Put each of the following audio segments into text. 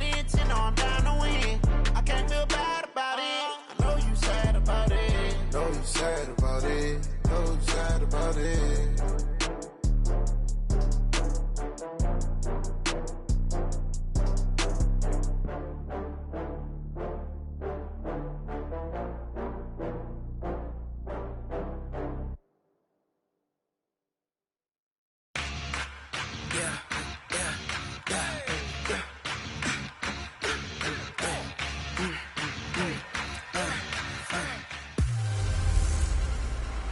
confidence and know I'm down to win. I can't feel bad about it. I know you sad about it. Know you sad about it. Know you sad about it.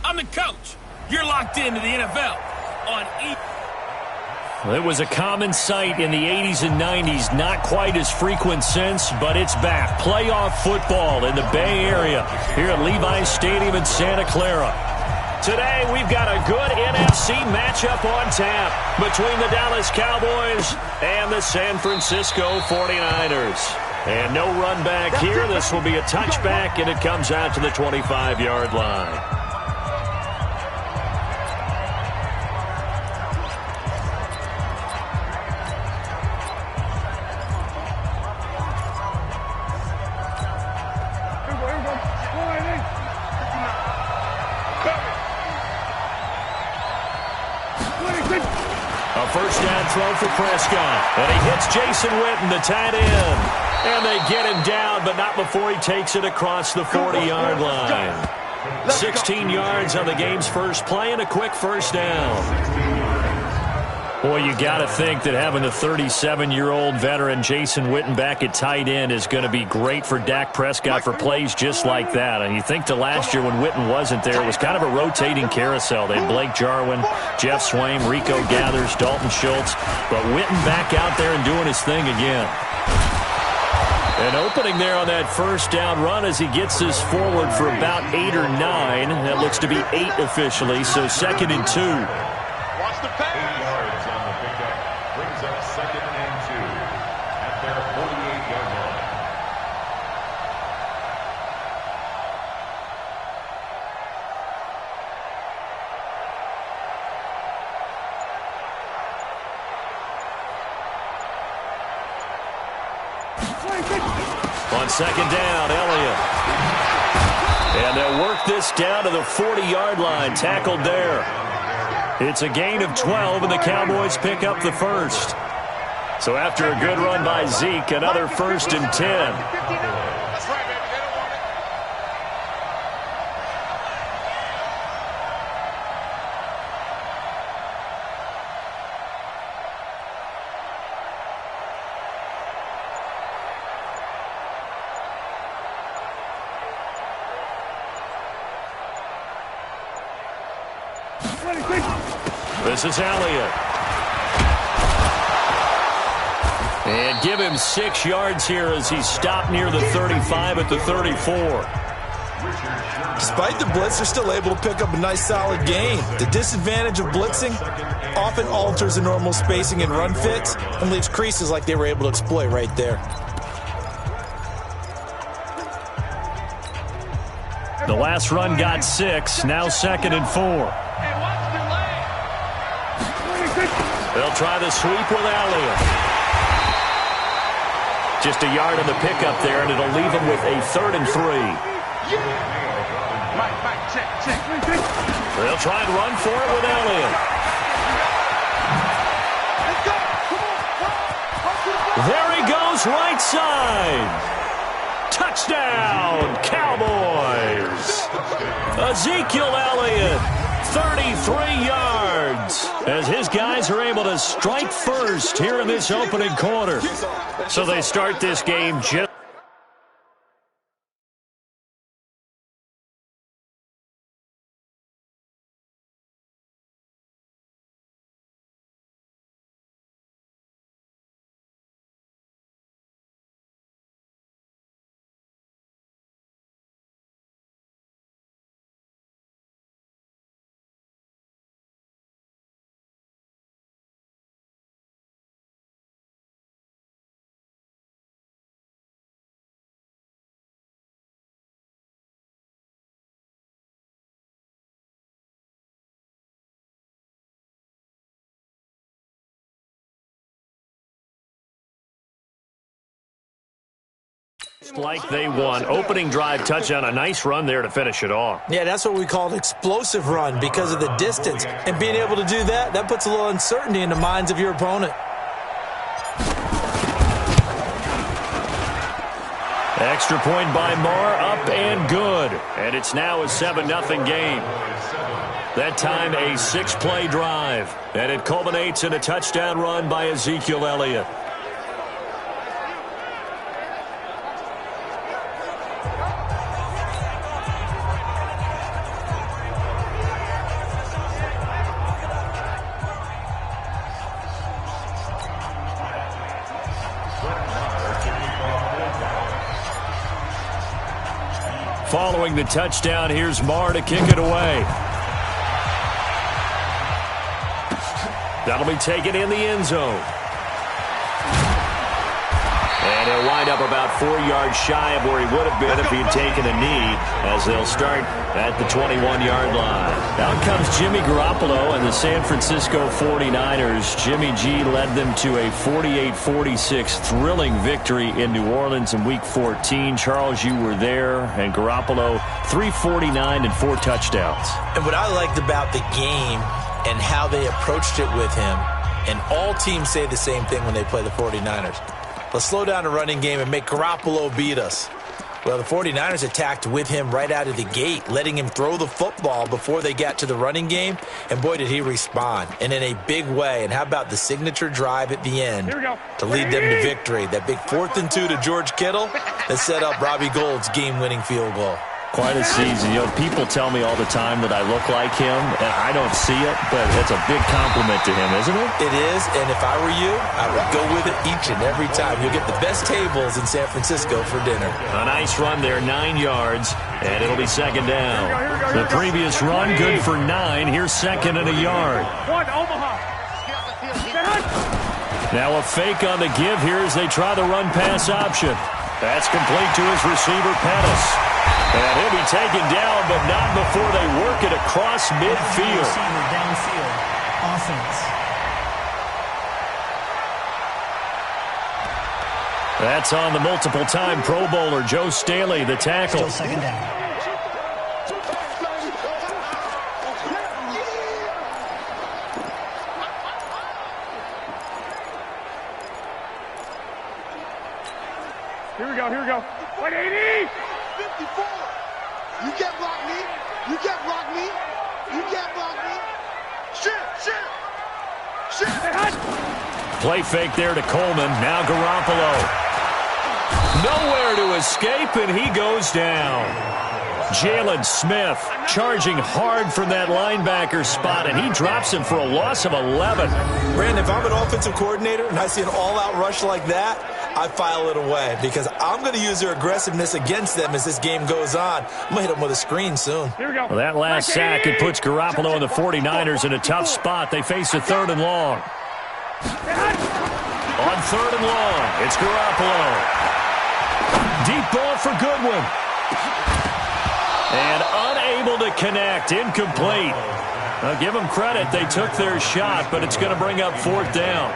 I'm the coach. You're locked into the NFL on E. It was a common sight in the 80s and 90s, not quite as frequent since, but it's back. Playoff football in the Bay Area here at Levi's Stadium in Santa Clara. Today, we've got a good NFC matchup on tap between the Dallas Cowboys and the San Francisco 49ers. And no run back here. This will be a touchback, and it comes out to the 25-yard line. A first down throw for Prescott. And he hits Jason Witten, the tight end. And they get him down, but not before he takes it across the 40-yard line. 16 yards on the game's first play and a quick first down. Boy, you got to think that having the 37-year-old veteran Jason Witten back at tight end is going to be great for Dak Prescott for plays just like that. And you think to last year when Witten wasn't there, it was kind of a rotating carousel. They had Blake Jarwin, Jeff Swaim, Rico Gathers, Dalton Schultz. But Witten back out there and doing his thing again. An opening there on that first down run as he gets this forward for about 8 or 9. That looks to be 8 officially, so 2nd and 2. Watch the pass. 8 yards on the pickup. Brings up 2nd and 2 at their 48-yard line. On 2nd down, Elliott. And they'll work this down to the 40-yard line, tackled there. It's a gain of 12, and the Cowboys pick up the first. So after a good run by Zeke, another 1st and 10. This is Elliott. And give him 6 yards here as he stopped near the 35 at the 34. Despite the blitz, they're still able to pick up a nice solid gain. The disadvantage of blitzing often alters the normal spacing and run fits and leaves creases like they were able to exploit right there. The last run got 6, now 2nd and 4. They'll try the sweep with Elliott. Just a yard on the pickup there, and it'll leave them with a 3rd and 3. They'll try and run for it with Elliott. There he goes, right side. Touchdown, Cowboys. Ezekiel Elliott, 33 yards, as his guys are able to strike first here in this opening quarter. So they start this game just Like they won. Opening drive touchdown, a nice run there to finish it off. Yeah, that's what we call an explosive run because of the distance. And being able to do that, that puts a little uncertainty in the minds of your opponent. Extra point by Marr, up and good. And it's now a 7-0 game. That time a 6-play drive. And it culminates in a touchdown run by Ezekiel Elliott. Following the touchdown, here's Marr to kick it away. That'll be taken in the end zone. And he'll wind up about 4 yards shy of where he would have been if he had taken a knee, as they'll start at the 21-yard line. Out comes Jimmy Garoppolo and the San Francisco 49ers. Jimmy G led them to a 48-46 thrilling victory in New Orleans in Week 14. Charles, you were there, and Garoppolo 349 and 4 touchdowns. And what I liked about the game and how they approached it with him, and all teams say the same thing when they play the 49ers. Let's slow down the running game and make Garoppolo beat us. Well, the 49ers attacked with him right out of the gate, letting him throw the football before they got to the running game, and boy, did he respond, and in a big way. And how about the signature drive at the end to lead them to victory? That big 4th and 2 to George Kittle that set up Robbie Gould's game-winning field goal. Quite a season. You know, people tell me all the time that I look like him, and I don't see it, but it's a big compliment to him, isn't it? It is, and if I were you, I would go with it each and every time. You'll get the best tables in San Francisco for dinner. A nice run there, 9 yards, and it'll be second down. The previous run, good for 9. Here's second and a yard. Now a fake on the give here as they try the run-pass option. That's complete to his receiver, Pettis. And he'll be taken down, but not before they work it across midfield. Downfield offense. That's on the multiple-time Pro Bowler, Joe Staley, the tackle. Still second down. Here we go. 180! 54! You can't block me! You can't block me! You can't block me! Shit! Play fake there to Coleman. Now Garoppolo. Nowhere to escape, and he goes down. Jalen Smith charging hard from that linebacker spot, and he drops him for a loss of 11. Brandon, if I'm an offensive coordinator and I see an all-out rush like that, I file it away because I'm going to use their aggressiveness against them as this game goes on. I'm going to hit them with a screen soon. Here we go. Well, that last sack, it puts Garoppolo and the 49ers in a tough spot. They face a 3rd and long. On 3rd and long, it's Garoppolo. Deep ball for Goodwin. And unable to connect, incomplete. Now, give them credit. They took their shot, but it's going to bring up 4th down.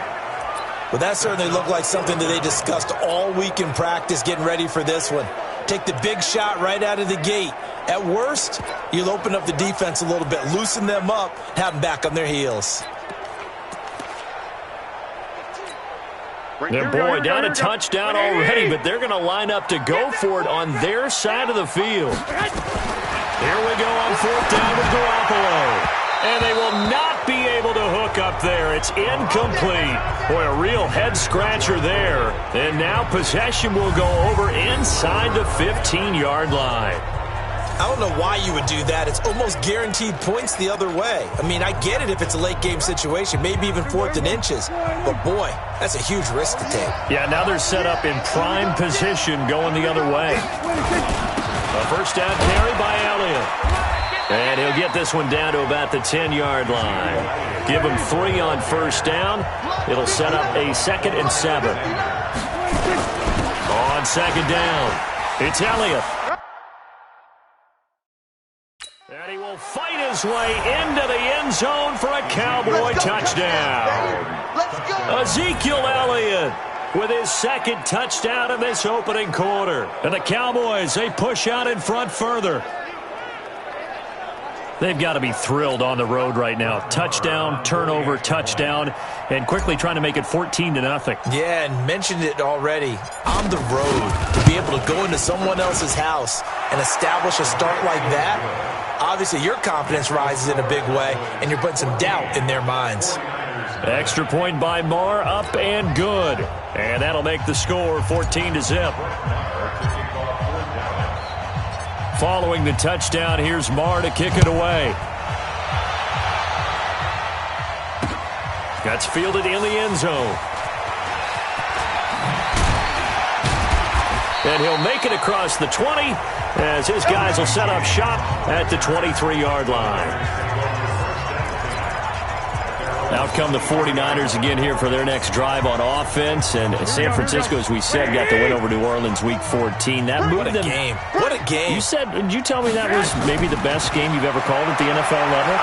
Well, that certainly looked like something that they discussed all week in practice getting ready for this one. Take the big shot right out of the gate. At worst, you'll open up the defense a little bit, loosen them up, have them back on their heels. Their boy down a touchdown already, but they're going to line up to go for it on their side of the field. Here we go on 4th down with Garoppolo. And they will not be able to hook up there. It's incomplete. Boy, a real head-scratcher there. And now possession will go over inside the 15-yard line. I don't know why you would do that. It's almost guaranteed points the other way. I mean, I get it if it's a late-game situation, maybe even 4th and inches. But, boy, that's a huge risk to take. Yeah, now they're set up in prime position going the other way. A first down carry by Elliott. And he'll get this one down to about the 10-yard line. Give him 3 on first down. It'll set up a 2nd and 7. On second down, it's Elliott. And he will fight his way into the end zone for a Cowboy touchdown. Ezekiel Elliott with his second touchdown in this opening quarter. And the Cowboys, they push out in front further. They've got to be thrilled on the road right now. Touchdown, turnover, touchdown, and quickly trying to make it 14-0. Yeah, and mentioned it already. On the road, to be able to go into someone else's house and establish a start like that, obviously your confidence rises in a big way, and you're putting some doubt in their minds. Extra point by Marr, up and good. And that'll make the score 14-0. Following the touchdown, here's Marr to kick it away. That's fielded in the end zone. And he'll make it across the 20 as his guys will set up shop at the 23-yard line. Out come the 49ers again here for their next drive on offense. And San Francisco, as we said, got the win over New Orleans Week 14. That moved them. Game. What a game. Did you tell me that was maybe the best game you've ever called at the NFL level?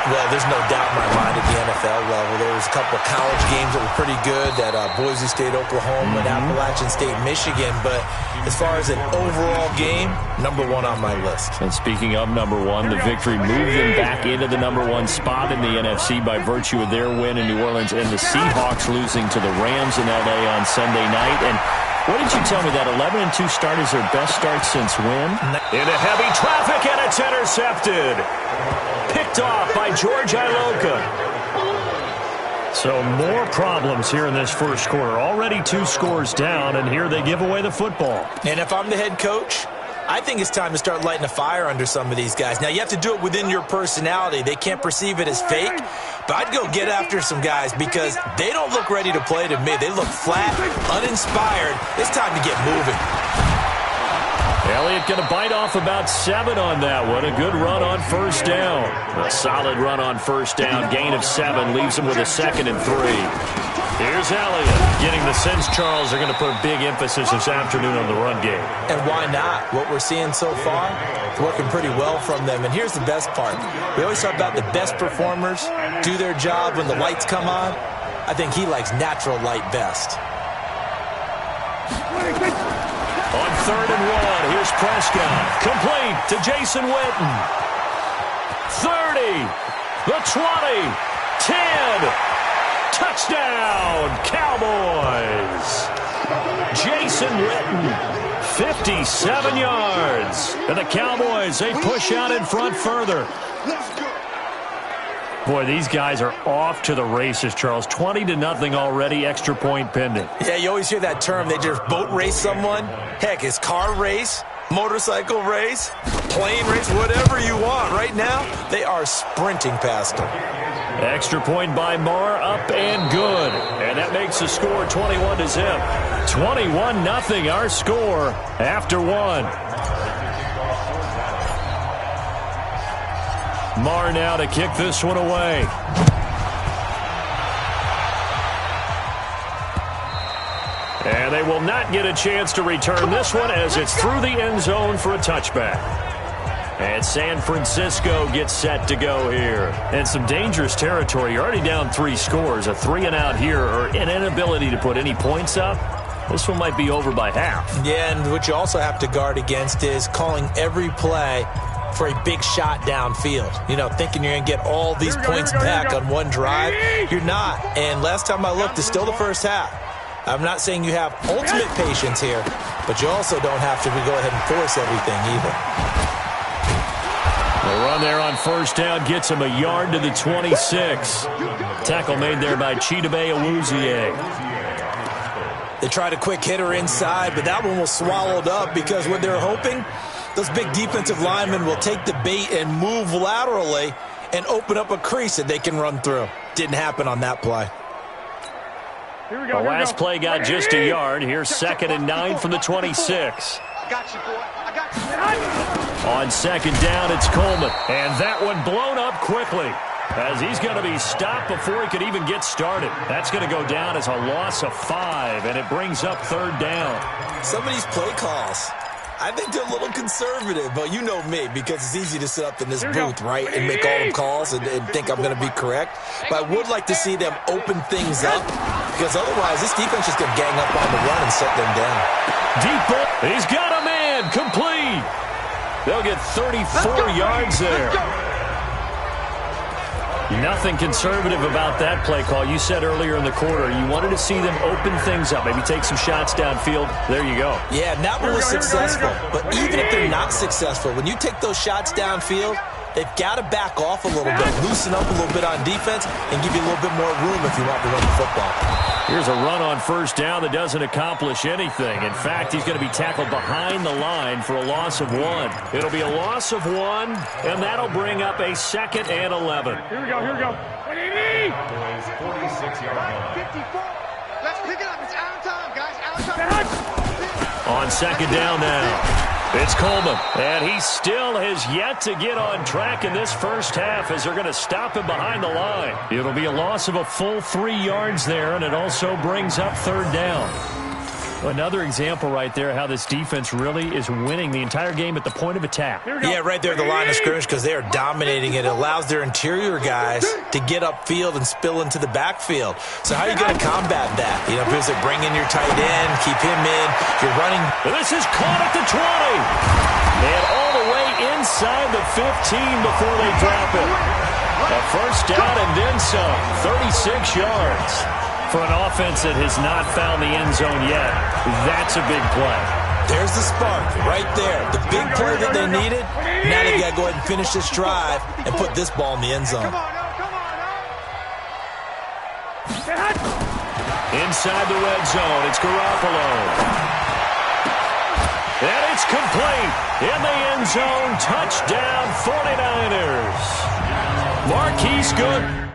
Well, there's no doubt in my mind at the NFL level. There was a couple of college games that were pretty good at Boise State, Oklahoma, and Appalachian State, Michigan. But as far as an overall game, number one on my list. And speaking of number one, the victory moved them back into the number one spot in the NFC by virtue of their win in New Orleans and the Seahawks losing to the Rams in L.A. on Sunday night. And what did you tell me, that 11-2 start is their best start since when? Into heavy traffic, and it's intercepted. Picked off by George Iloka. So more problems here in this first quarter. Already 2 scores down, and here they give away the football. And if I'm the head coach, I think it's time to start lighting a fire under some of these guys. Now, you have to do it within your personality. They can't perceive it as fake, but I'd go get after some guys because they don't look ready to play to me. They look flat, uninspired. It's time to get moving. Elliott going to bite off about 7 on that one. A good run on first down. A solid run on first down. Gain of 7 leaves him with a 2nd and 3. Here's Elliott getting the sense, Charles, they're going to put a big emphasis this afternoon on the run game. And why not? What we're seeing so far, it's working pretty well from them. And here's the best part. We always talk about the best performers do their job when the lights come on. I think he likes natural light best. On 3rd and 1, here's Prescott. Complete to Jason Witten. 30, the 20, 10. Touchdown, Cowboys. Jason Witten, 57 yards. And the Cowboys, they push out in front further. Boy, these guys are off to the races, Charles. 20-0 already, extra point pending. Yeah, you always hear that term. They just boat race someone. Heck, it's car race, motorcycle race, plane race, whatever you want. Right now, they are sprinting past them. Extra point by Marr, up and good. And that makes the score 21-0. 21-0, our score after 1. Marr now to kick this one away. And they will not get a chance to return this one as it's through the end zone for a touchback. And San Francisco gets set to go here. And some dangerous territory. You're already down 3 scores. A 3-and-out here, or an inability to put any points up. This one might be over by half. Yeah, and what you also have to guard against is calling every play for a big shot downfield. You know, thinking you're going to get all these points back on one drive. You're not. And last time I looked, it's still the first half. I'm not saying you have ultimate patience here, but you also don't have to go ahead and force everything either. The run there on first down gets him a yard to the 26. Tackle made there by Chidobe Awuzie. They tried a quick hitter inside, but that one was swallowed up because what they're hoping, those big defensive linemen will take the bait and move laterally and open up a crease that they can run through. Didn't happen on that play. The last play got just a yard. Here's 2nd and 9 from the 26. Got you, boy. I got you. On 2nd down, it's Coleman. And that one blown up quickly as he's going to be stopped before he could even get started. That's going to go down as a loss of 5, and it brings up 3rd down. Some of these play calls, I think they're a little conservative, but you know me, because it's easy to sit up in this booth, right, and make all the calls and think I'm going to be correct. But I would like to see them open things up because otherwise this defense is going to gang up on the run and set them down. Deep ball. He's got a man. Complete. They'll get 34 yards there. Nothing conservative about that play call. You said earlier in the quarter you wanted to see them open things up, maybe take some shots downfield. There you go. Yeah, and that one was successful. But even if they're not successful, when you take those shots downfield, they've got to back off a little bit, loosen up a little bit on defense, and give you a little bit more room if you want to run the football. Here's a run on first down that doesn't accomplish anything. In fact, he's going to be tackled behind the line for a loss of 1. It'll be a loss of 1, and that'll bring up a 2nd and 11. Here we go. Boys, 46-yard line. 54. Let's pick it up. It's out of time, guys. Out of time. On 2nd down now. It's Coleman, and he still has yet to get on track in this first half as they're going to stop him behind the line. It'll be a loss of a full 3 yards there, and it also brings up 3rd down. Another example right there how this defense really is winning the entire game at the point of attack. Yeah, right there at the line of scrimmage because they are dominating it. It allows their interior guys to get upfield and spill into the backfield. So how are you going to combat that? You know, because they bring in your tight end, keep him in, you're running. And this is caught at the 20. And all the way inside the 15 before they drop it. A first down and then some. 36 yards. For an offense that has not found the end zone yet, that's a big play. There's the spark right there. The big play that they needed. Now they got to go ahead and finish this drive and put this ball in the end zone. Inside the red zone, it's Garoppolo. And it's complete. In the end zone, touchdown 49ers. Marquise Good.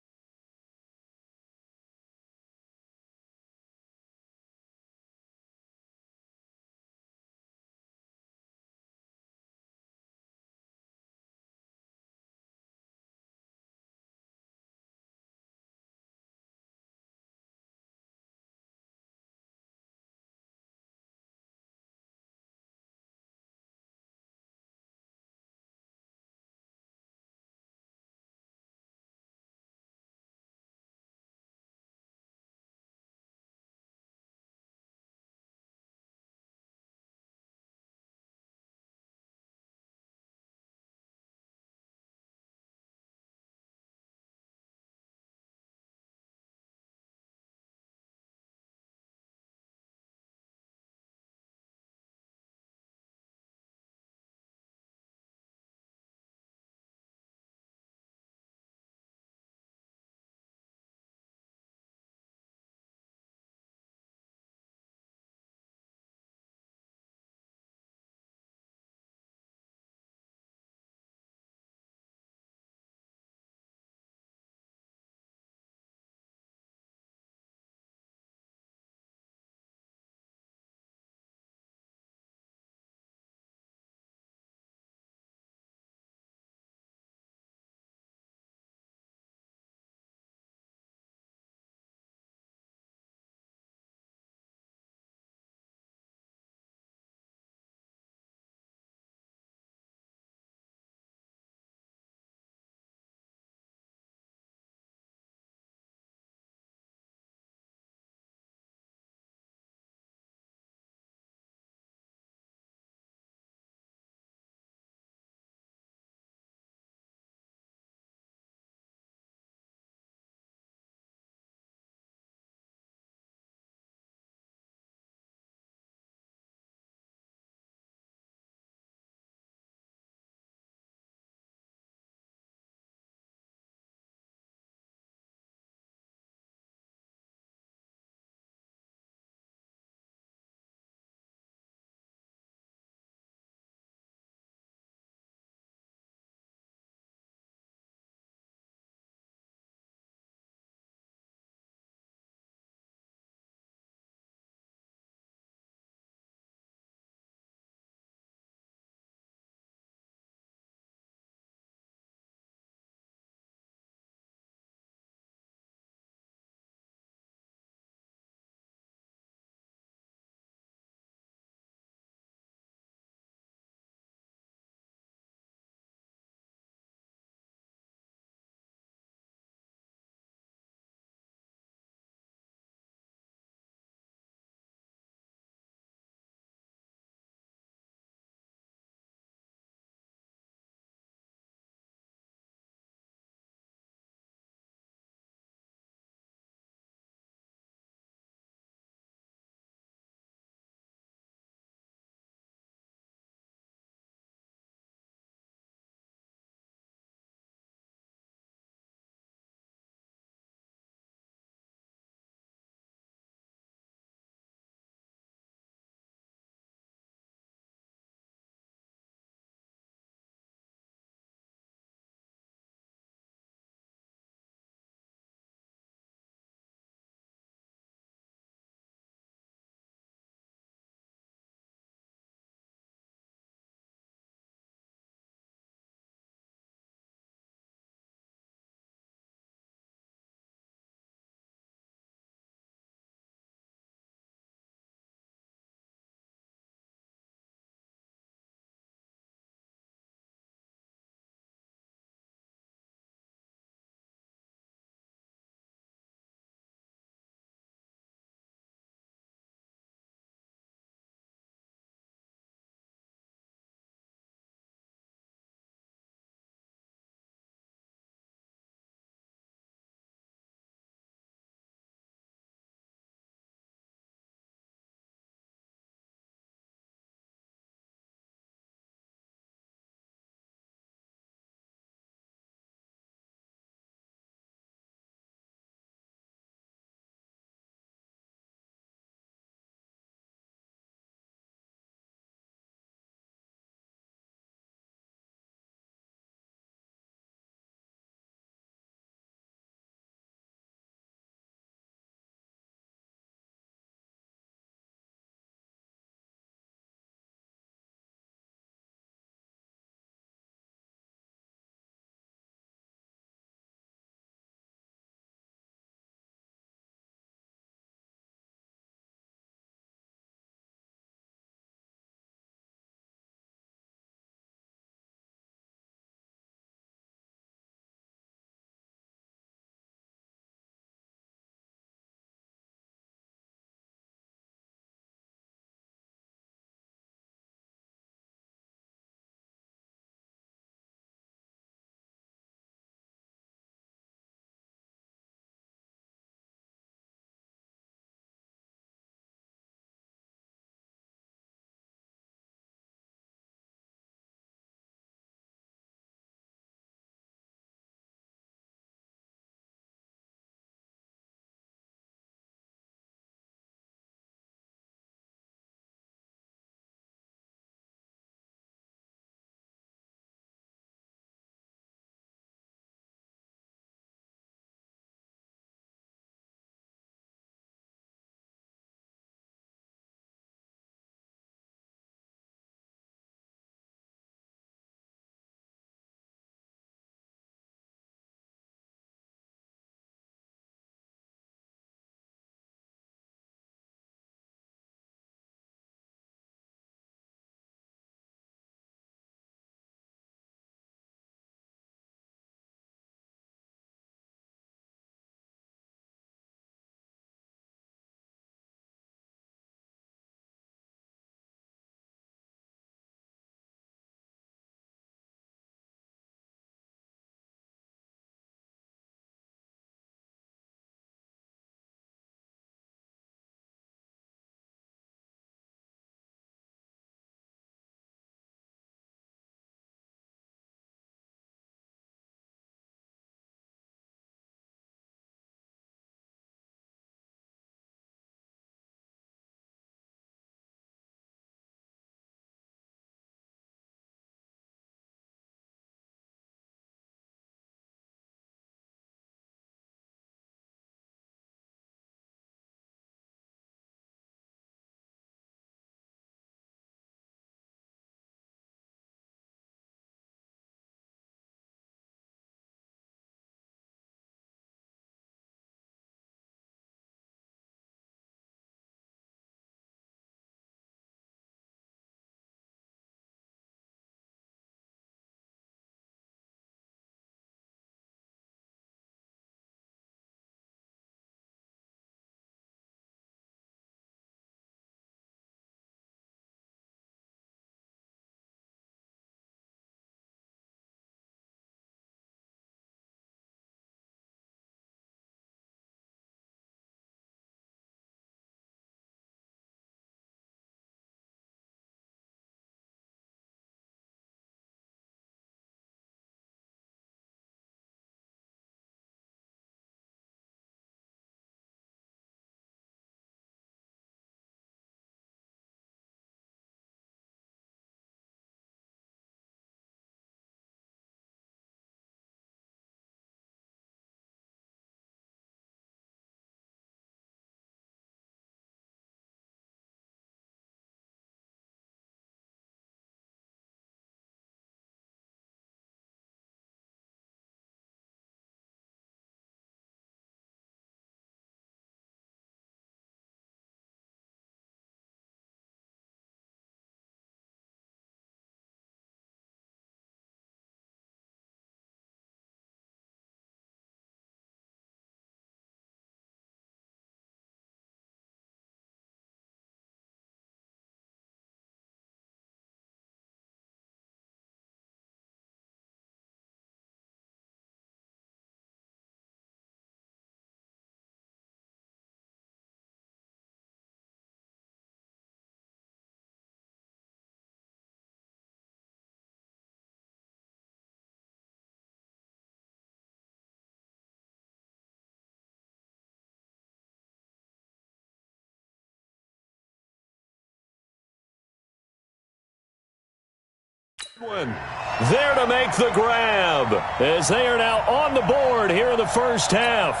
There to make the grab as they are now on the board here in the first half.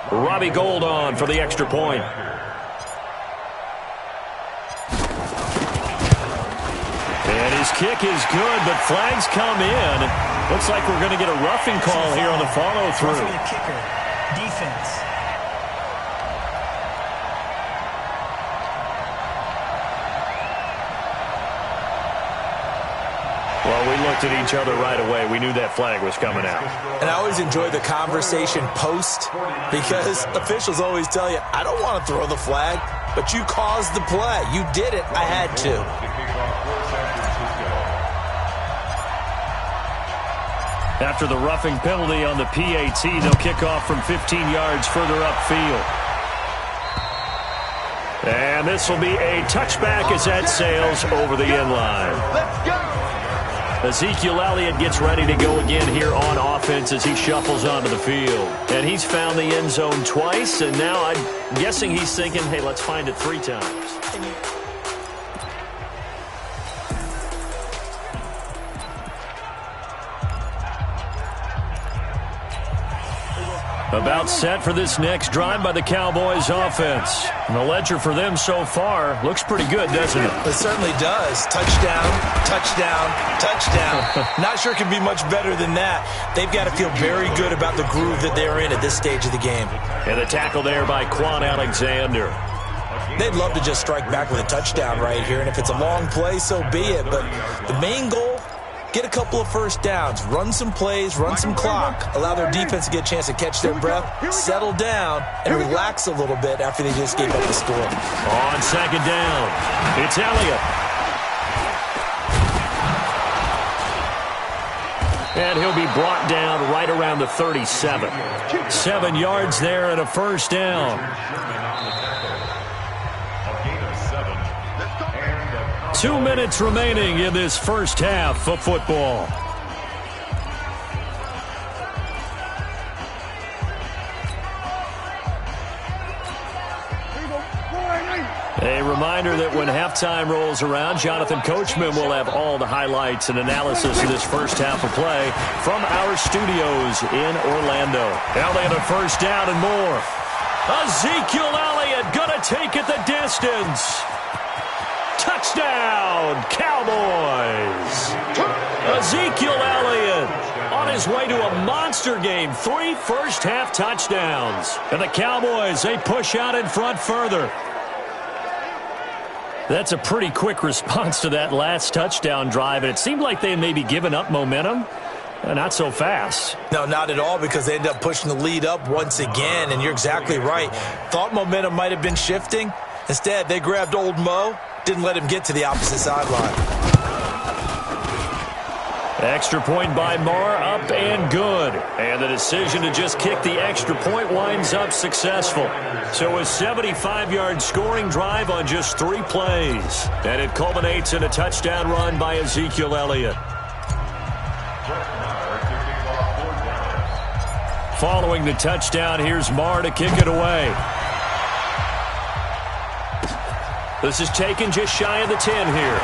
Robbie Gould on for the extra point. And his kick is good, but flags come in. Looks like we're going to get a roughing call here on the follow-through. Roughing the kicker. Defense. Well, we looked at each other right away. We knew that flag was coming out. And I always enjoy the conversation post because officials always tell you, I don't want to throw the flag, but you caused the play. You did it. I had to. After the roughing penalty on the PAT, they'll kick off from 15 yards further upfield. And this will be a touchback as that sails over the end line. Let's go. Ezekiel Elliott gets ready to go again here on offense as he shuffles onto the field. And he's found the end zone twice, and now I'm guessing he's thinking, hey, let's find it 3 times. About set for this next drive by the Cowboys offense. And the ledger for them so far looks pretty good, doesn't it? It certainly does. Touchdown, touchdown, touchdown. Not sure it can be much better than that. They've got to feel very good about the groove that they're in at this stage of the game. And a tackle there by Quan Alexander. They'd love to just strike back with a touchdown right here, and if it's a long play, so be it. But the main goal, get a couple of first downs, run some plays, run some clock, allow their defense to get a chance to catch their breath, settle down, and relax a little bit after they just gave up the score. On second down, it's Elliott. And he'll be brought down right around the 37. 7 yards there and a first down. 2 minutes remaining in this first half of football. A reminder that when halftime rolls around, Jonathan Coachman will have all the highlights and analysis of this first half of play from our studios in Orlando. Elliott a first down and more. Ezekiel Elliott gonna take it the distance. Touchdown, Cowboys! Ezekiel Elliott on his way to a monster game. 3 first-half touchdowns. And the Cowboys, they push out in front further. That's a pretty quick response to that last touchdown drive, and it seemed like they had maybe given up momentum. Not so fast. No, not at all, because they ended up pushing the lead up once again, and you're exactly right. Thought momentum might have been shifting. Instead, they grabbed old Mo. Didn't let him get to the opposite sideline. Extra point by Marr, up and good. And the decision to just kick the extra point winds up successful. So a 75-yard scoring drive on just 3 plays. And it culminates in a touchdown run by Ezekiel Elliott. Following the touchdown, here's Marr to kick it away. This is taken just shy of the 10 here.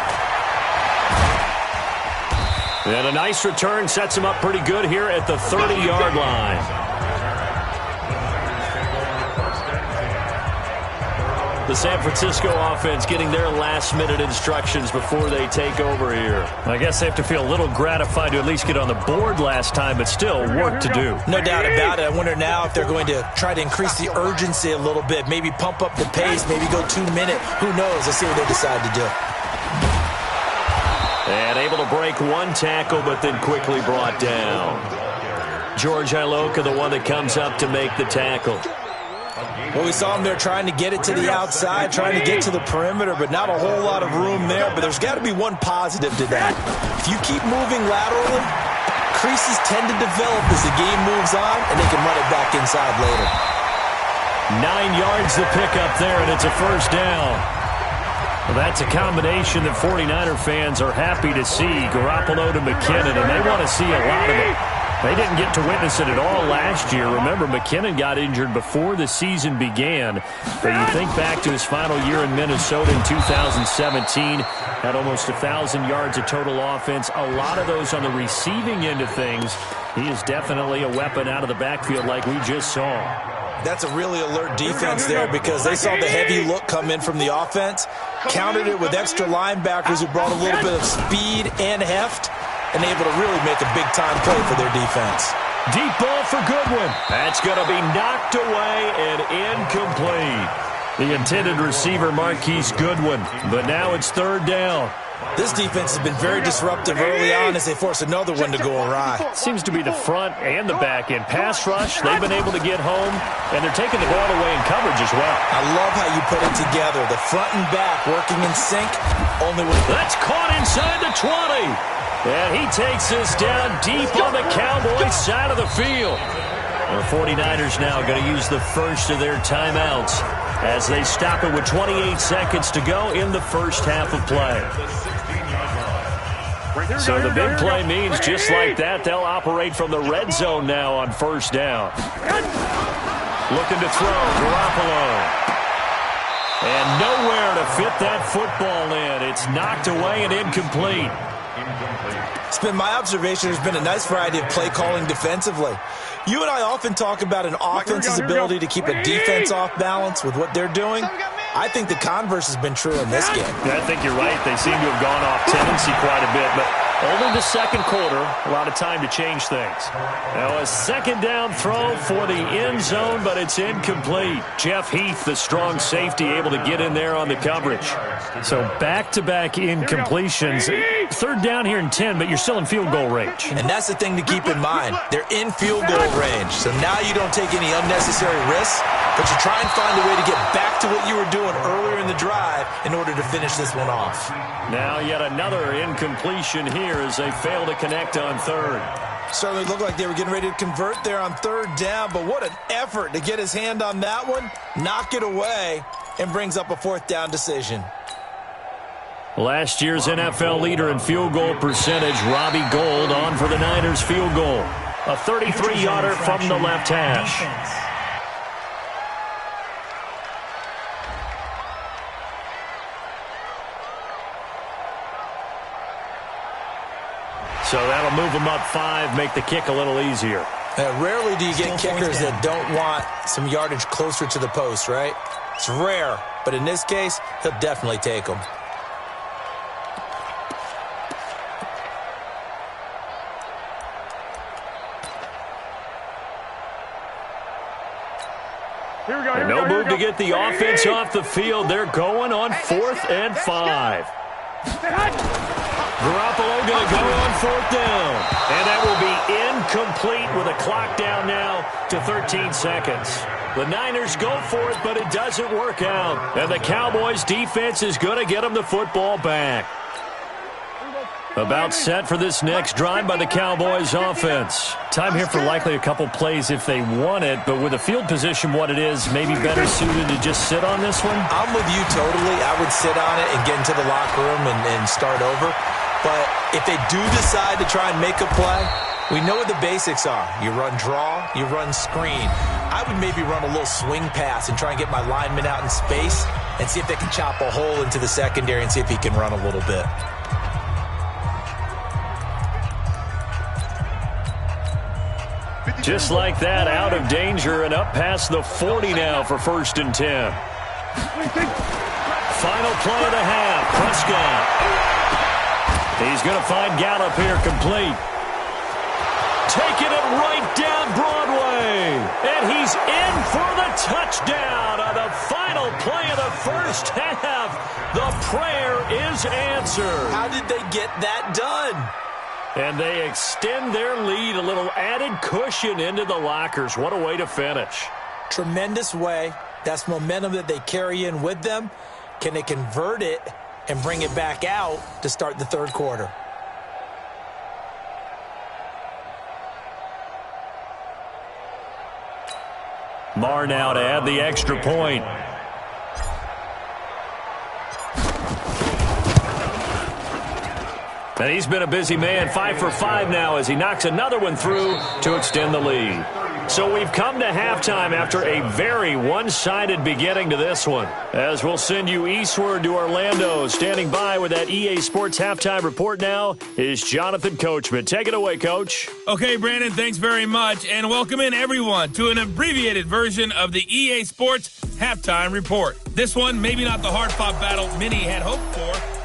And a nice return sets him up pretty good here at the 30-yard line. The San Francisco offense getting their last-minute instructions before they take over here. I guess they have to feel a little gratified to at least get on the board last time, but still work to do. No doubt about it. I wonder now if they're going to try to increase the urgency a little bit, maybe pump up the pace, maybe go 2-minute. Who knows? Let's see what they decide to do. And able to break 1 tackle, but then quickly brought down. George Iloka, the one that comes up to make the tackle. Well, we saw him there trying to get it to the outside, trying to get to the perimeter, but not a whole lot of room there. But there's got to be one positive to that. If you keep moving laterally, creases tend to develop as the game moves on, and they can run it back inside later. 9 yards to pick up there, and it's a first down. Well, that's a combination that 49er fans are happy to see. Garoppolo to McKinnon, and they want to see a lot of it. They didn't get to witness it at all last year. Remember, McKinnon got injured before the season began. But you think back to his final year in Minnesota in 2017, had almost 1,000 yards of total offense. A lot of those on the receiving end of things. He is definitely a weapon out of the backfield like we just saw. That's a really alert defense there because they saw the heavy look come in from the offense, countered it with extra linebackers who brought a little bit of speed and heft, and able to really make a big-time play for their defense. Deep ball for Goodwin. That's going to be knocked away and incomplete. The intended receiver, Marquise Goodwin, but now it's third down. This defense has been very disruptive early on as they force another one to go awry. Seems to be the front and the back end. Pass rush, they've been able to get home, and they're taking the ball away in coverage as well. I love how you put it together. The front and back working in sync. That's caught inside the 20. And he takes this down deep on the Cowboys side of the field. The 49ers now going to use the first of their timeouts as they stop it with 28 seconds to go in the first half of play. So the big play means just like that, they'll operate from the red zone now on first down. Looking to throw, Garoppolo. And nowhere to fit that football in. It's knocked away and incomplete. It's been my observation there's been a nice variety of play calling defensively. You and I often talk about an offense's ability to keep a defense off balance with what they're doing. I think the converse has been true in this game. I think you're right. They seem to have gone off tendency quite a bit, but only the second quarter, a lot of time to change things. Now a second down throw for the end zone, but it's incomplete. Jeff Heath, the strong safety, able to get in there on the coverage. So back-to-back incompletions. Third down here in 10, but you're still in field goal range. And that's the thing to keep in mind. They're in field goal range, so now you don't take any unnecessary risks, but you try and find a way to get back to what you were doing earlier in the drive in order to finish this one off. Now yet another incompletion here as they fail to connect on third. Certainly looked like they were getting ready to convert there on third down, but what an effort to get his hand on that one, knock it away, and brings up a fourth down decision. Last year's NFL leader in field goal percentage, Robbie Gould, on for the Niners field goal. A 33-yarder from the left hash. So that'll move them up 5, make the kick a little easier. Rarely do you get kickers that don't want some yardage closer to the post, right? It's rare, but in this case, he'll definitely take them. And no move to get the offense off the field. They're going on 4th and 5. Garoppolo going to go on 4th down. And that will be incomplete with a clock down now to 13 seconds. The Niners go for it, but it doesn't work out. And the Cowboys defense is going to get them the football back. About set for this next drive by the Cowboys offense. Time here for likely a couple plays if they want it, but with the field position what it is, maybe better suited to just sit on this one? I'm with you totally. I would sit on it and get into the locker room and start over. But if they do decide to try and make a play, we know what the basics are. You run draw, you run screen. I would maybe run a little swing pass and try and get my lineman out in space and see if they can chop a hole into the secondary and see if he can run a little bit. Just like that, out of danger and up past the 40 now for 1st and 10. Final play of the half, Prescott. He's going to find Gallup here complete. Taking it right down Broadway. And he's in for the touchdown on the final play of the first half. The prayer is answered. How did they get that done? And they extend their lead, a little added cushion into the lockers. What a way to finish. Tremendous way. That's momentum that they carry in with them. Can they convert it and bring it back out to start the third quarter? Marr now to add the extra point. And he's been a busy man, 5 for 5 now as he knocks another one through to extend the lead. So we've come to halftime after a very one-sided beginning to this one. As we'll send you eastward to Orlando. Standing by with that EA Sports halftime report now is Jonathan Coachman. Take it away, Coach. Okay, Brandon, thanks very much. And welcome in, everyone, to an abbreviated version of the EA Sports halftime report. This one, maybe not the hard-fought battle many had hoped for.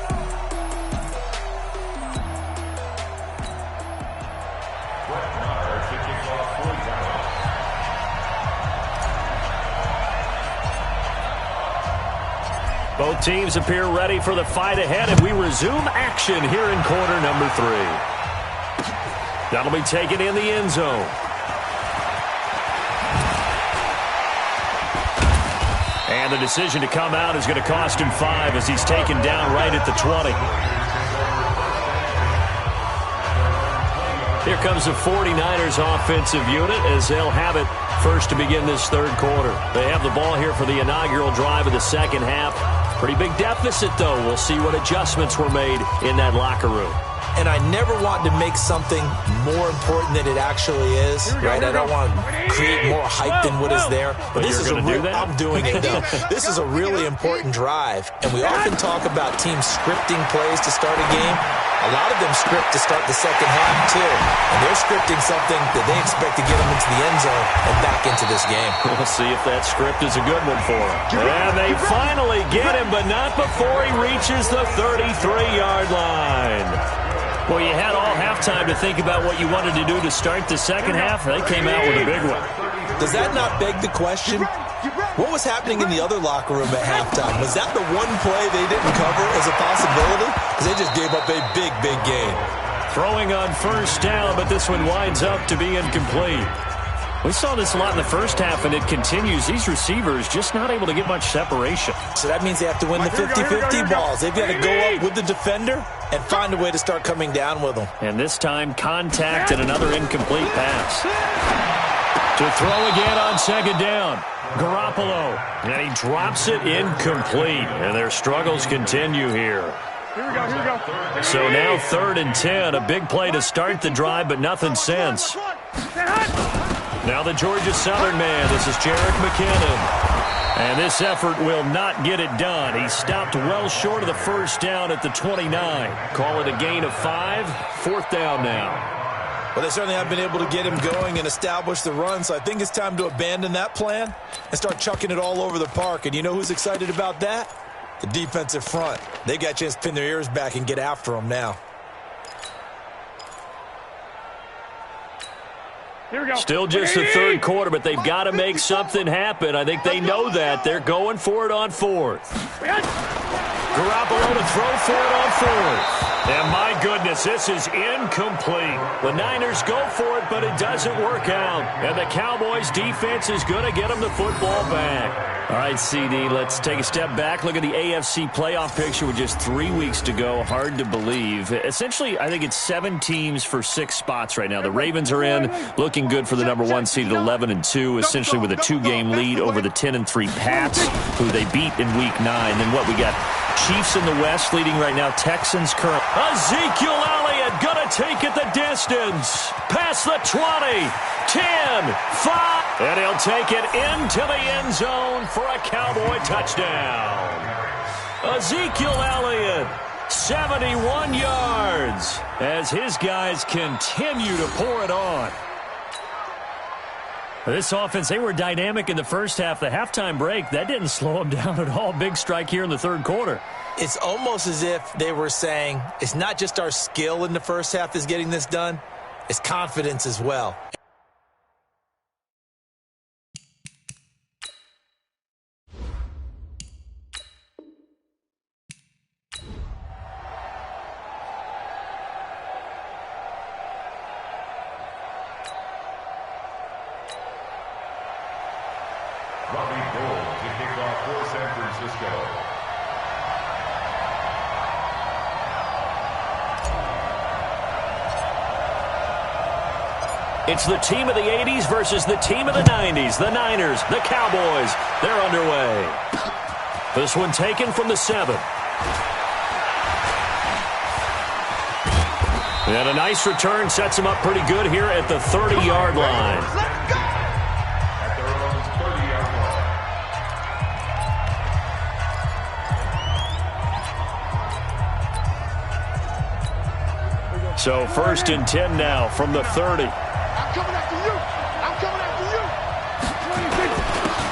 Both teams appear ready for the fight ahead, and we resume action here in quarter number 3. That'll be taken in the end zone. And the decision to come out is going to cost him 5 as he's taken down right at the 20. Here comes the 49ers offensive unit as they'll have it first to begin this third quarter. They have the ball here for the inaugural drive of the second half. Pretty big deficit, though. We'll see what adjustments were made in that locker room. And I never want to make something more important than it actually is, right? I don't want to create more hype than what is there. But this is I'm doing it, though. This is a really important drive. And we often talk about teams scripting plays to start a game. A lot of them script to start the second half, too. And they're scripting something that they expect to get them into the end zone and back into this game. We'll see if that script is a good one for them. And they finally get him, but not before he reaches the 33-yard line. Well, you had all halftime to think about what you wanted to do to start the second half. They came out with a big one. Does that not beg the question? What was happening in the other locker room at halftime? Was that the one play they didn't cover as a possibility? Because they just gave up a big, big gain. Throwing on first down, but this one winds up to be incomplete. We saw this a lot in the first half, and it continues. These receivers just not able to get much separation. So that means they have to win the 50-50 balls. They've got to go up with the defender and find a way to start coming down with them. And this time, contact and another incomplete pass. To throw again on second down. Garoppolo. And he drops it incomplete. And their struggles continue here. Here we go. So now 3rd and 10. A big play to start the drive, but nothing since. Now the Georgia Southern man. This is Jerick McKinnon. And this effort will not get it done. He stopped well short of the first down at the 29. Call it a gain of 5. 4th down now. Well, they certainly have been able to get him going and establish the run, so I think it's time to abandon that plan and start chucking it all over the park. And you know who's excited about that? The defensive front. They got a chance to pin their ears back and get after him now. Still just the third quarter, but they've got to make something happen. I think they know that. They're going for it on 4th. Garoppolo to throw for it on 4th. And my goodness, this is incomplete. The Niners go for it, but it doesn't work out. And the Cowboys defense is going to get them the football back. All right, CD, let's take a step back. Look at the AFC playoff picture with just 3 weeks to go. Hard to believe. Essentially, I think it's 7 teams for 6 spots right now. The Ravens are in, looking good for the number 1 seed at 11-2, essentially with a 2-game lead over the 10-3 Pats, who they beat in Week 9. Then what, we got Chiefs in the West leading right now, Texans current. Ezekiel Elliott gonna take it the distance. Past the 20, 10, 5. And he'll take it into the end zone for a Cowboy touchdown. Ezekiel Elliott, 71 yards, as his guys continue to pour it on. This offense, they were dynamic in the first half. The halftime break, that didn't slow them down at all. Big strike here in the third quarter. It's almost as if they were saying, it's not just our skill in the first half that's getting this done, it's confidence as well. It's the team of the 80s versus the team of the 90s. The Niners, the Cowboys, they're underway. This one taken from the 7. And a nice return sets him up pretty good here at the 30-yard line. At their own 30-yard line. So 1st and 10 now from the 30. I'm coming after you. I'm coming after you.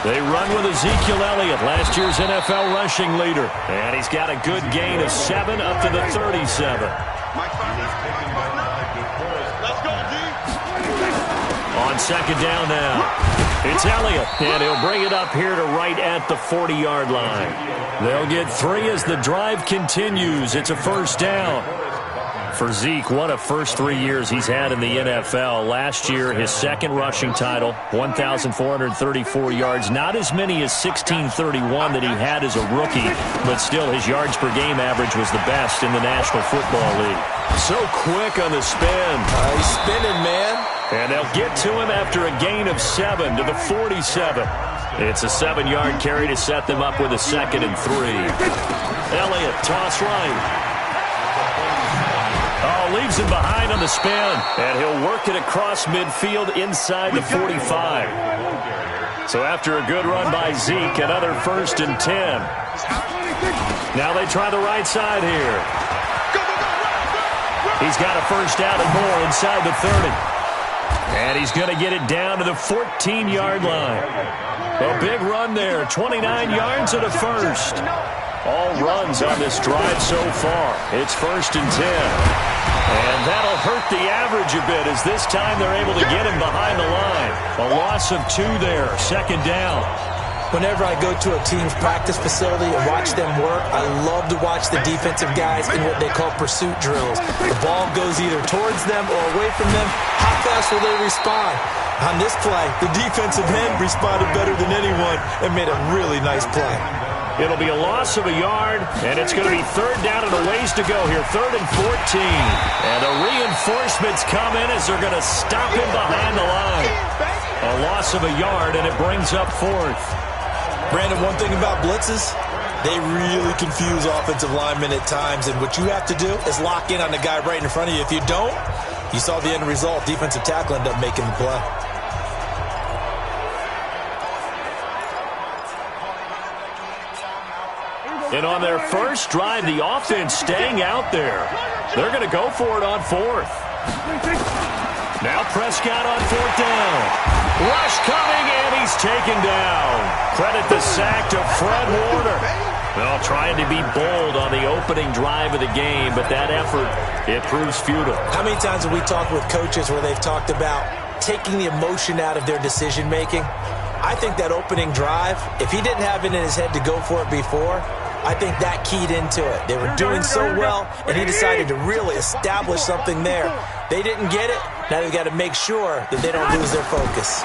They run with Ezekiel Elliott, last year's NFL rushing leader. And he's got a good gain of 7 up to the 37. Let's go, D. On 2nd down now, it's Elliott, and he'll bring it up here to right at the 40-yard line. They'll get 3 as the drive continues. It's a 1st down. For Zeke, what a first 3 years he's had in the NFL. Last year, his 2nd rushing title, 1,434 yards. Not as many as 1,631 that he had as a rookie, but still his yards per game average was the best in the National Football League. So quick on the spin. He's spinning, man. And they'll get to him after a gain of 7 to the 47. It's a 7-yard carry to set them up with a 2nd and 3. Elliott, toss right. Oh, leaves him behind on the spin. And he'll work it across midfield inside the 45. So after a good run by Zeke, another 1st and 10. Now they try the right side here. He's got a 1st down and more inside the 30. And he's going to get it down to the 14-yard line. A big run there, 29 yards and a 1st. All runs on this drive so far. It's 1st and 10. And that'll hurt the average a bit as this time they're able to get him behind the line. A loss of 2 there, 2nd down. Whenever I go to a team's practice facility and watch them work, I love to watch the defensive guys in what they call pursuit drills. The ball goes either towards them or away from them. How fast will they respond? On this play, the defensive end responded better than anyone and made a really nice play. It'll be a loss of a yard, and it's going to be 3rd down and a ways to go here, 3rd and 14. And the reinforcements come in as they're going to stop him behind the line. A loss of a yard, and it brings up 4th. Brandon, one thing about blitzes, they really confuse offensive linemen at times, and what you have to do is lock in on the guy right in front of you. If you don't, you saw the end result. Defensive tackle ended up making the play. And on their first drive, the offense staying out there. They're going to go for it on 4th. Now Prescott on 4th down. Rush coming, and he's taken down. Credit the sack to Fred Warner. Well, trying to be bold on the opening drive of the game, but that effort, it proves futile. How many times have we talked with coaches where they've talked about taking the emotion out of their decision-making? I think that opening drive, if he didn't have it in his head to go for it before, I think that keyed into it. They were doing so well, and he decided to really establish something there. They didn't get it. Now they've got to make sure that they don't lose their focus.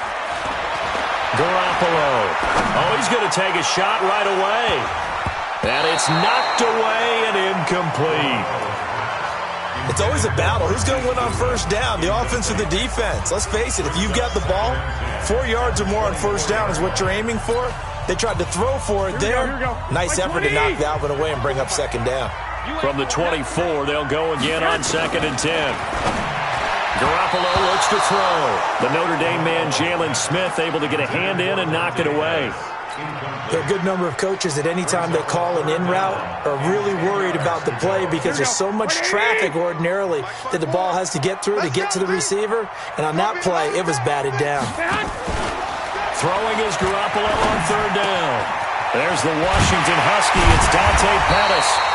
Garoppolo. Oh, he's going to take a shot right away. And it's knocked away and incomplete. It's always a battle. Who's going to win on 1st down, the offense or the defense? Let's face it, if you've got the ball, 4 yards or more on 1st down is what you're aiming for. They tried to throw for it there. Nice effort to knock that one away and bring up 2nd down. From the 24, they'll go again on 2nd and 10. Garoppolo looks to throw. The Notre Dame man, Jalen Smith, able to get a hand in and knock it away. There are a good number of coaches that any time they call an in route are really worried about the play because there's so much traffic ordinarily that the ball has to get through to get to the receiver. And on that play, it was batted down. Throwing is Garoppolo on 3rd down. There's the Washington Husky. It's Dante Pettis.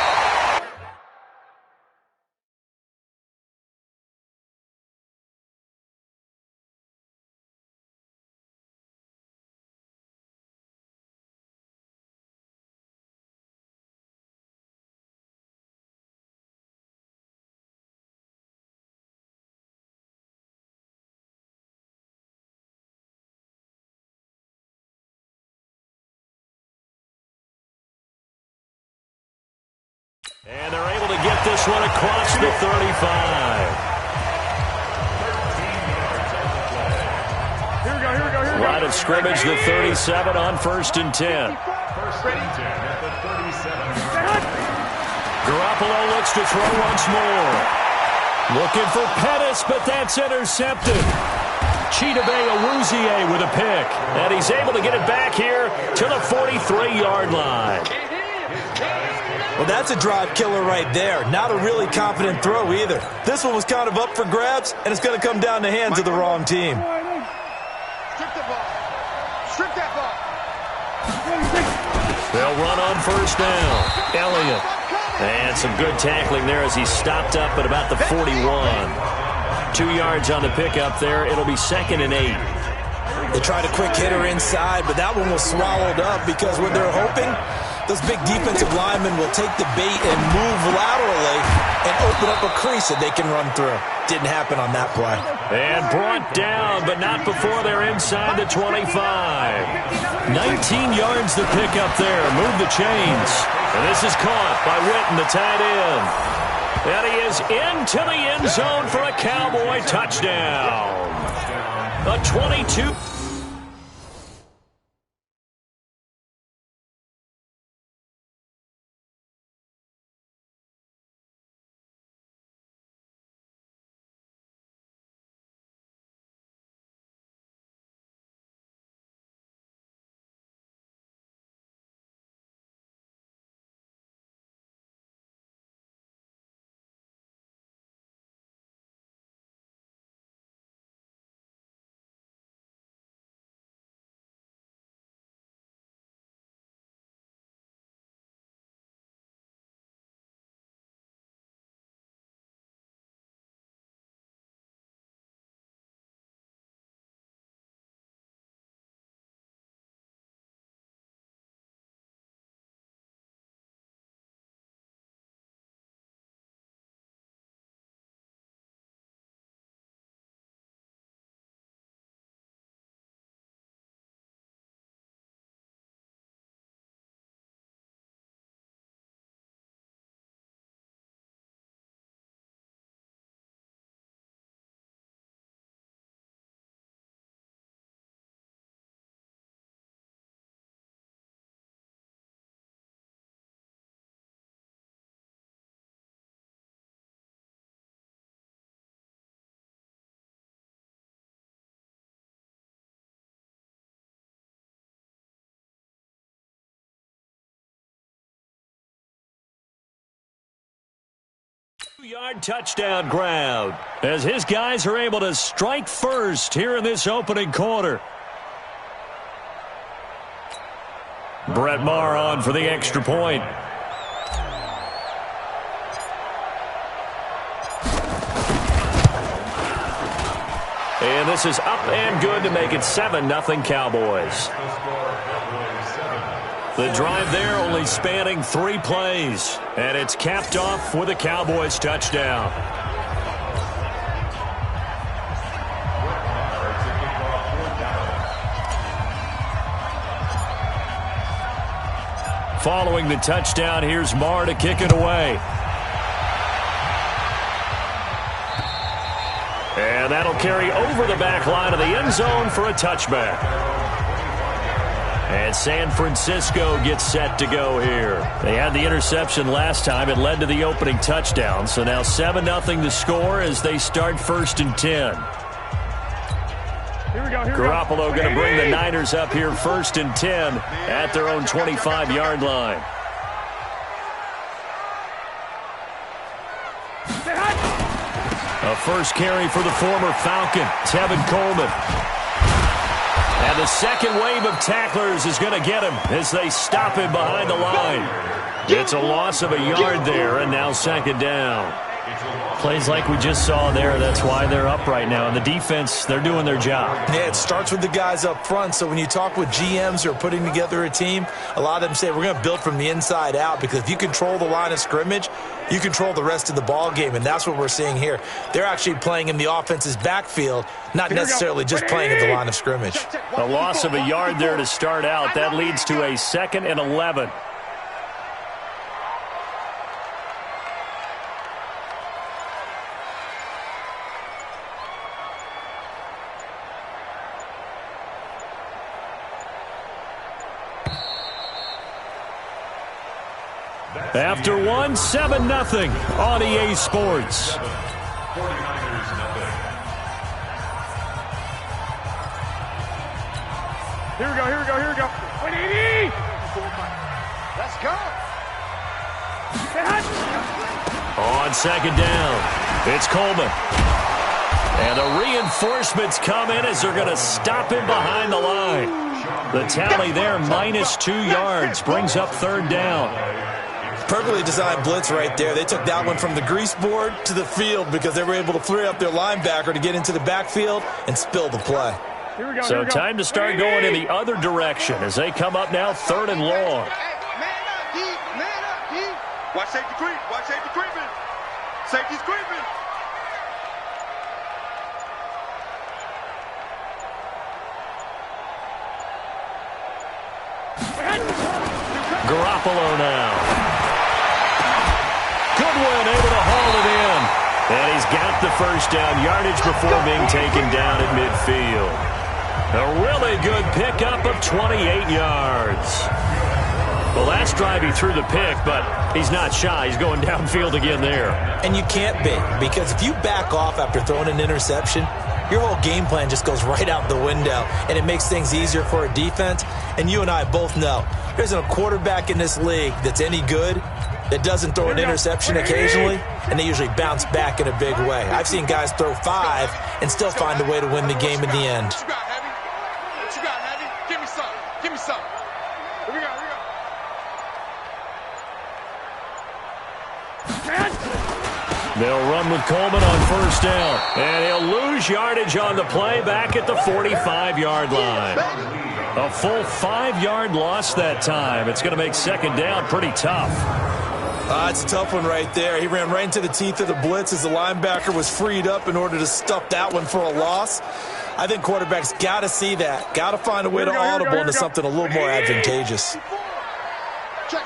And they're able to get this one across the 35. Line of scrimmage, the 37 on 1st and 10. Garoppolo looks to throw once more. Looking for Pettis, but that's intercepted. Chidobe Awuzie with a pick. And he's able to get it back here to the 43-yard line. Well, that's a drive killer right there. Not a really confident throw either. This one was kind of up for grabs, and it's going to come down the hands of the wrong team. Strip the ball. Strip that ball. They'll run on first down. Elliott. And some good tackling there as he stopped up at about the 41. 2 yards on the pickup there. It'll be 2nd and 8. They tried a quick hitter inside, but that one was swallowed up because what they're hoping, those big defensive linemen will take the bait and move laterally and open up a crease that they can run through. Didn't happen on that play. And brought down, but not before they're inside the 25. 19 yards to pick up there. Move the chains. And this is caught by Witten, the tight end. And he is into the end zone for a Cowboy touchdown. A 22. Yard touchdown grab as his guys are able to strike first here in this opening quarter. Brett Maher on for the extra point. And this is up and good to make it 7-0 Cowboys. The drive there only spanning 3 plays, and it's capped off with a Cowboys touchdown. Following the touchdown, here's Maher to kick it away. And that'll carry over the back line of the end zone for a touchback. And San Francisco gets set to go here. They had the interception last time. It led to the opening touchdown. So now 7-0 to score as they start 1st and 10. Garoppolo going to bring the Niners up here 1st and 10 at their own 25-yard line. A first carry for the former Falcon, Tevin Coleman. And the second wave of tacklers is going to get him as they stop him behind the line. It's a loss of a yard there, and now 2nd down. Plays like we just saw there, that's why they're up right now. And the defense, they're doing their job. Yeah, it starts with the guys up front. So when you talk with GMs who are putting together a team, a lot of them say we're going to build from the inside out, because if you control the line of scrimmage, you control the rest of the ball game, and that's what we're seeing here. They're actually playing in the offense's backfield, not necessarily just playing at the line of scrimmage. A loss of a yard there to start out. That leads to a 2nd and 11. After one, 7-0 on EA Sports. 49ers nothing. Here we go. 180! Let's go! On second down, it's Coleman. And the reinforcements come in as they're going to stop him behind the line. The tally there, -2 yards, brings up third down. Perfectly designed blitz right there. They took that one from the grease board to the field because they were able to free up their linebacker to get into the backfield and spill the play. So time to start going in the other direction as they come up now third and long. Man up, D. Watch safety creep. Watch safety creeping. Safety's creeping. Garoppolo now. Goodwin able to haul it in. And he's got the first down yardage before being taken down at midfield. A really good pickup of 28 yards. Well, last drive he threw the pick, but he's not shy. He's going downfield again there. And you can't be, because if you back off after throwing an interception, your whole game plan just goes right out the window, and it makes things easier for a defense. And you and I both know there isn't a quarterback in this league that's any good that doesn't throw an interception occasionally, and they usually bounce back in a big way. I've seen guys throw 5 and still find a way to win the game in the end. What you got, Heavy? Give me some. Here we go. They'll run with Coleman on first down. And he'll lose yardage on the play back at the 45-yard line. A full 5-yard loss that time. It's going to make second down pretty tough. It's a tough one right there. He ran right into the teeth of the blitz as the linebacker was freed up in order to stuff that one for a loss. I think quarterbacks got to see that. Got to find a way to audible into something a little more advantageous. Check.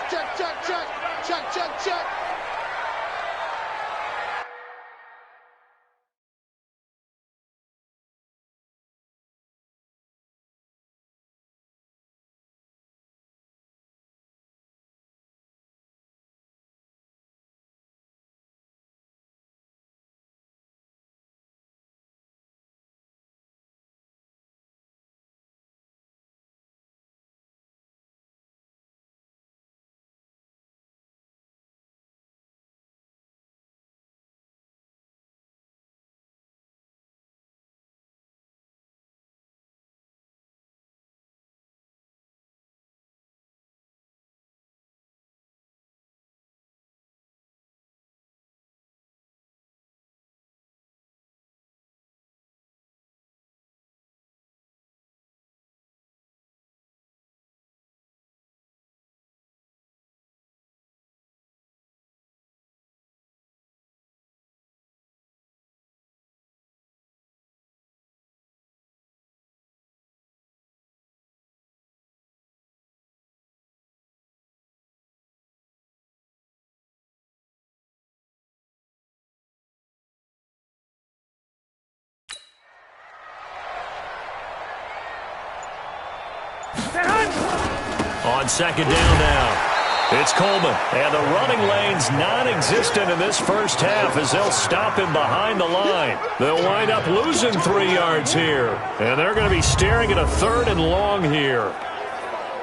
On second down now, it's Coleman. And the running lane's non-existent in this first half as they'll stop him behind the line. They'll wind up losing 3 yards here. And they're going to be staring at a third and long here.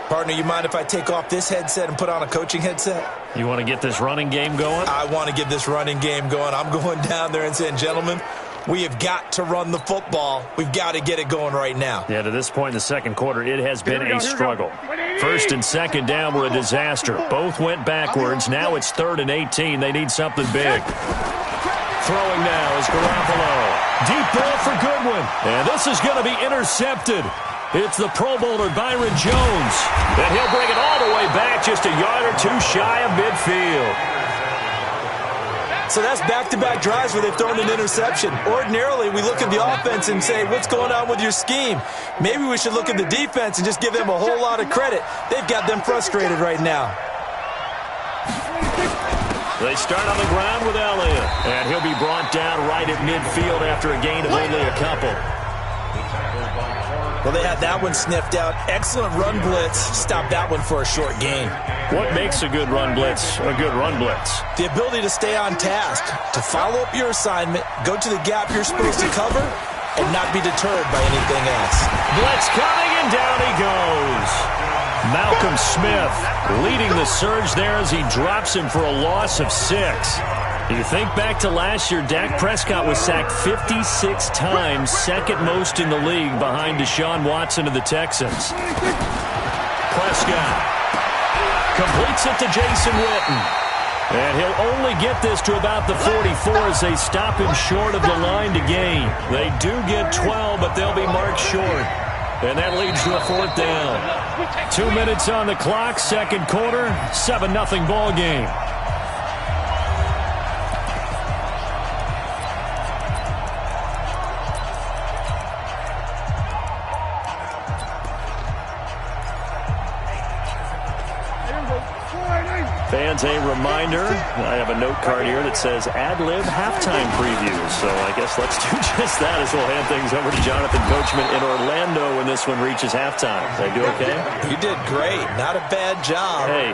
Partner, you mind if I take off this headset and put on a coaching headset? You want to get this running game going? I want to get this running game going. I'm going down there and saying, gentlemen, we have got to run the football. We've got to get it going right now. Yeah, to this point in the second quarter, it has been a struggle. First and second down were a disaster. Both went backwards. Now it's 3rd and 18. They need something big. Throwing now is Garoppolo. Deep ball for Goodwin. And this is going to be intercepted. It's the Pro Bowler Byron Jones. And he'll bring it all the way back just a yard or 2 shy of midfield. So that's back-to-back drives where they've thrown an interception. Ordinarily, we look at the offense and say, what's going on with your scheme? Maybe we should look at the defense and just give them a whole lot of credit. They've got them frustrated right now. They start on the ground with Elliott. And he'll be brought down right at midfield after a gain of only a couple. The tackle by Clark Well, they had that one sniffed out. Excellent run blitz. Stopped that one for a short gain. What makes a good run blitz a good run blitz? The ability to stay on task, to follow up your assignment, go to the gap you're supposed to cover, and not be deterred by anything else. Blitz coming, and down he goes. Malcolm Smith leading the surge there as he drops him for a loss of 6. You think back to last year, Dak Prescott was sacked 56 times, second most in the league behind Deshaun Watson of the Texans. Prescott completes it to Jason Witten. And he'll only get this to about the 44 as they stop him short of the line to gain. They do get 12, but they'll be marked short. And that leads to a 4th down. 2 minutes on the clock, second quarter, 7-0 ball game. Fans, a reminder, I have a note card here that says ad-lib halftime previews. So I guess let's do just that as we'll hand things over to Jonathan Coachman in Orlando when this one reaches halftime. Did I do okay? You did great. Not a bad job. Hey.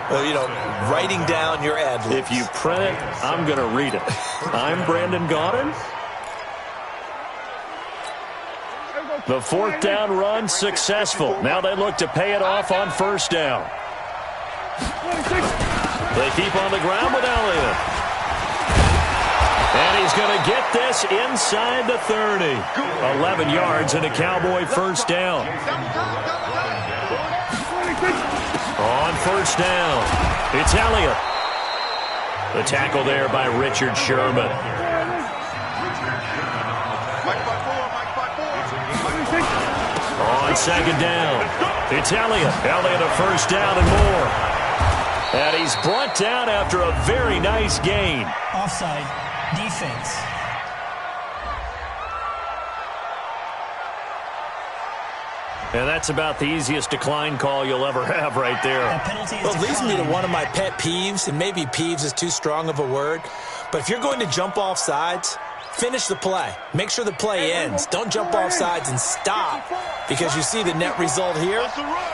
Writing down your ad-libs. If you print it, I'm going to read it. I'm Brandon Gaudin. The 4th down run successful. Now they look to pay it off on 1st down. They keep on the ground with Elliott. And he's going to get this inside the 30. 11 yards and a Cowboy 1st down. On 1st down, it's Elliott. The tackle there by Richard Sherman. On 2nd down, it's Elliott. Elliott a 1st down and more. And he's brought down after a very nice gain. Offside. Defense. And that's about the easiest decline call you'll ever have right there. That penalty is Well, it leads me to one of my pet peeves, and maybe peeves is too strong of a word, but if you're going to jump off sides, finish the play. Make sure the play ends. Don't jump off sides and stop, because you see the net result here.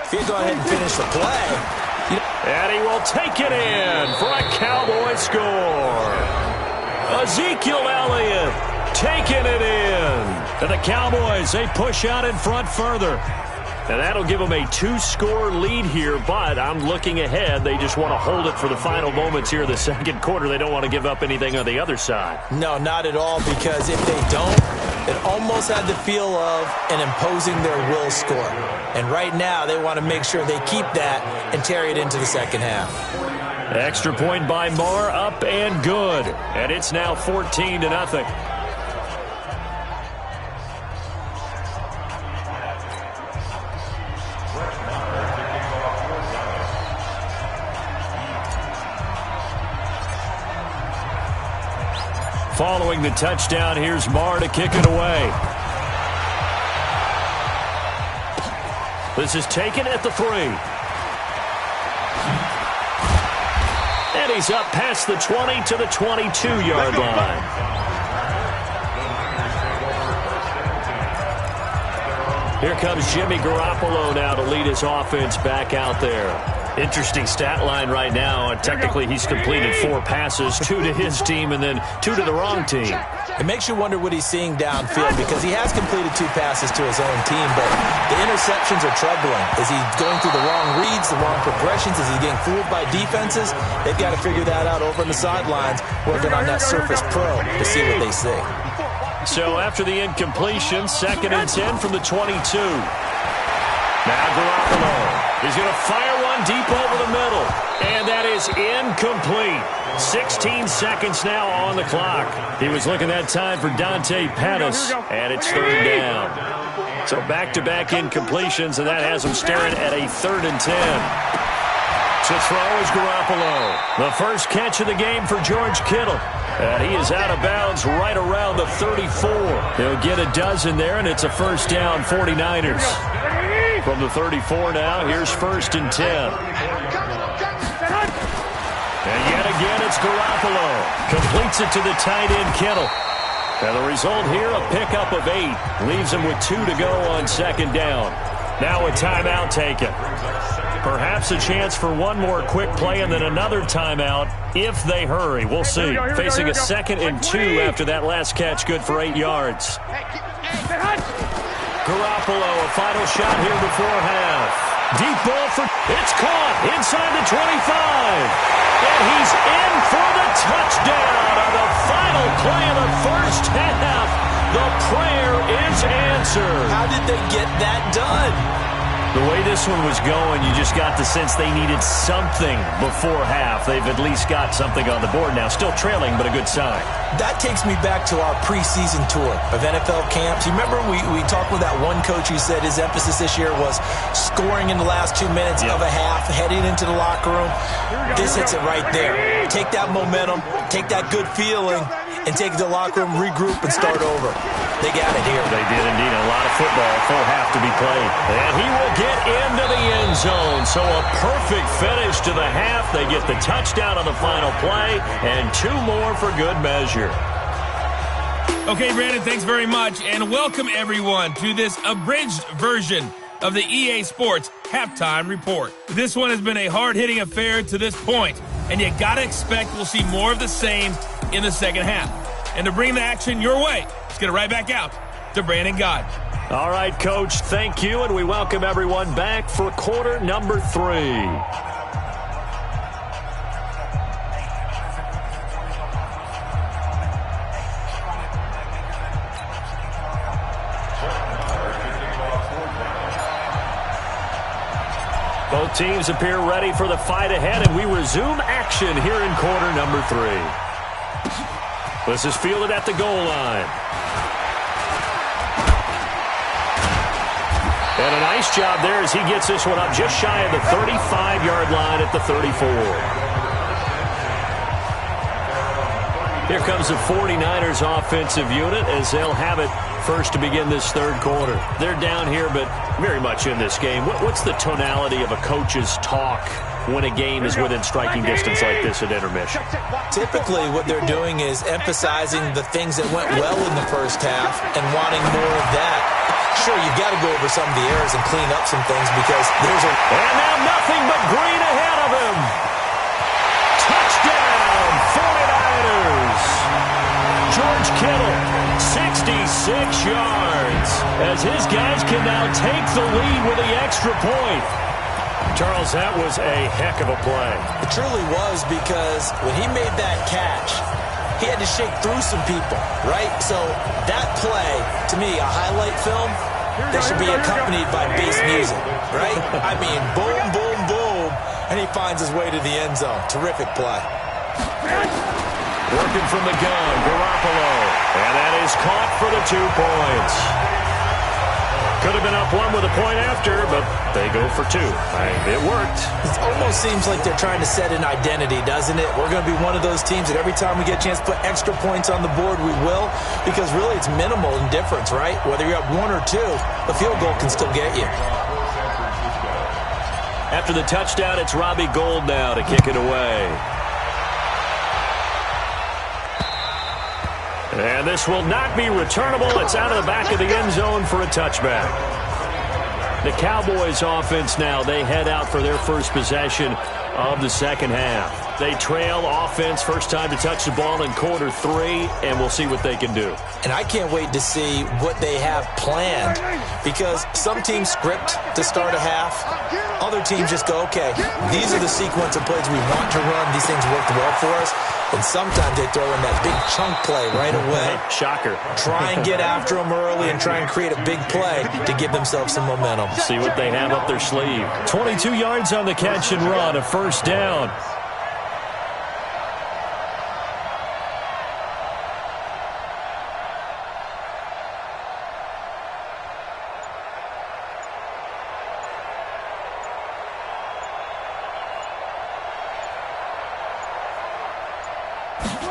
If you go ahead and finish the play... And he will take it in for a Cowboy score. Ezekiel Elliott taking it in. And the Cowboys, they push out in front further. And that'll give them a 2-score lead here, but I'm looking ahead. They just want to hold it for the final moments here in the second quarter. They don't want to give up anything on the other side. No, not at all, because if they don't, it almost had the feel of an imposing their will score. And right now, they want to make sure they keep that and carry it into the second half. Extra point by Marr, up and good. And it's now 14-0. Following the touchdown, here's Marr to kick it away. This is taken at the 3. And he's up past the 20 to the 22-yard line. Here comes Jimmy Garoppolo now to lead his offense back out there. Interesting stat line right now. Technically, he's completed 4 passes, 2 to his team and then 2 to the wrong team. It makes you wonder what he's seeing downfield, because he has completed 2 passes to his own team, but the interceptions are troubling. Is he going through the wrong reads, the wrong progressions? Is he getting fooled by defenses? They've got to figure that out over on the sidelines, working on that Surface Pro to see what they see. So after the incompletion, 2nd and 10 from the 22. Now Garoppolo. He's going to fire one deep over the middle. And that is incomplete. 16 seconds now on the clock. He was looking that time for Dante Pettis. And it's 3rd down. So back-to-back incompletions, and that has him staring at a 3rd and 10. To throw is Garoppolo. The first catch of the game for George Kittle. And he is out of bounds right around the 34. He'll get a dozen there, and it's a 1st down, 49ers. From the 34 now, here's 1st and 10. And yet again, it's Garoppolo. Completes it to the tight end, Kittle. And the result here, a pickup of 8. Leaves them with 2 to go on second down. Now a timeout taken. Perhaps a chance for one more quick play and then another timeout if they hurry. We'll see. Facing a 2nd and 2 after that last catch, good for 8 yards. Garoppolo, a final shot here before half. Deep ball for... It's caught inside the 25. And he's in for the touchdown on the final play of the first half. The prayer is answered. How did they get that done? The way this one was going, you just got the sense they needed something before half. They've at least got something on the board now. Still trailing, but a good sign. That takes me back to our preseason tour of NFL camps. You remember we talked with that one coach who said his emphasis this year was scoring in the last 2 minutes of a half, heading into the locker room. This hits it right there. Take that momentum, take that good feeling, and take it to the locker room, regroup, and start over. They got it here. They did indeed. A lot of football, full half to be played. And he will get into the end zone. So a perfect finish to the half. They get the touchdown on the final play, and 2 more for good measure. Okay, Brandon, thanks very much. And welcome, everyone, to this abridged version of the EA Sports Halftime Report. This one has been a hard-hitting affair to this point, and you got to expect we'll see more of the same in the second half. And to bring the action your way, let's get it right back out to Brandon God. All right, Coach, thank you, and we welcome everyone back for quarter number 3. Both teams appear ready for the fight ahead, and we resume action here in quarter number 3. This is fielded at the goal line. And a nice job there as he gets this one up just shy of the 35-yard line at the 34. Here comes the 49ers offensive unit as they'll have it first to begin this third quarter. They're down here, but very much in this game. What's the tonality of a coach's talk when a game is within striking distance like this at intermission? Typically, what they're doing is emphasizing the things that went well in the first half and wanting more of that. Sure, you've got to go over some of the errors and clean up some things because there's a... And now nothing but green ahead of him. Touchdown, 49ers. George Kittle, 66 yards, as his guys can now take the lead with the extra point. Charles, that was a heck of a play. It truly was, because when he made that catch, he had to shake through some people, right? So that play, to me, a highlight film that should be accompanied by bass music, right? I mean, boom, boom, boom, and he finds his way to the end zone. Terrific play. Working from the gun, Garoppolo, and that is caught for the 2 points. Could have been up 1 with a point after, but they go for 2. It worked. It almost seems like they're trying to set an identity, doesn't it? We're going to be one of those teams that every time we get a chance to put extra points on the board, we will, because really it's minimal in difference, right? Whether you're up 1 or 2, the field goal can still get you. After the touchdown, it's Robbie Gould now to kick it away. And this will not be returnable. It's out of the back of the end zone for a touchback. The Cowboys offense now, they head out for their first possession of the second half. They trail offense, first time to touch the ball in quarter 3, and we'll see what they can do. And I can't wait to see what they have planned, because some teams script to start a half. Other teams just go, okay, these are the sequence of plays we want to run. These things worked well for us. And sometimes they throw in that big chunk play right away. Shocker. Try and get after them early and try and create a big play to give themselves some momentum. See what they have up their sleeve. 22 yards on the catch and run, a first down.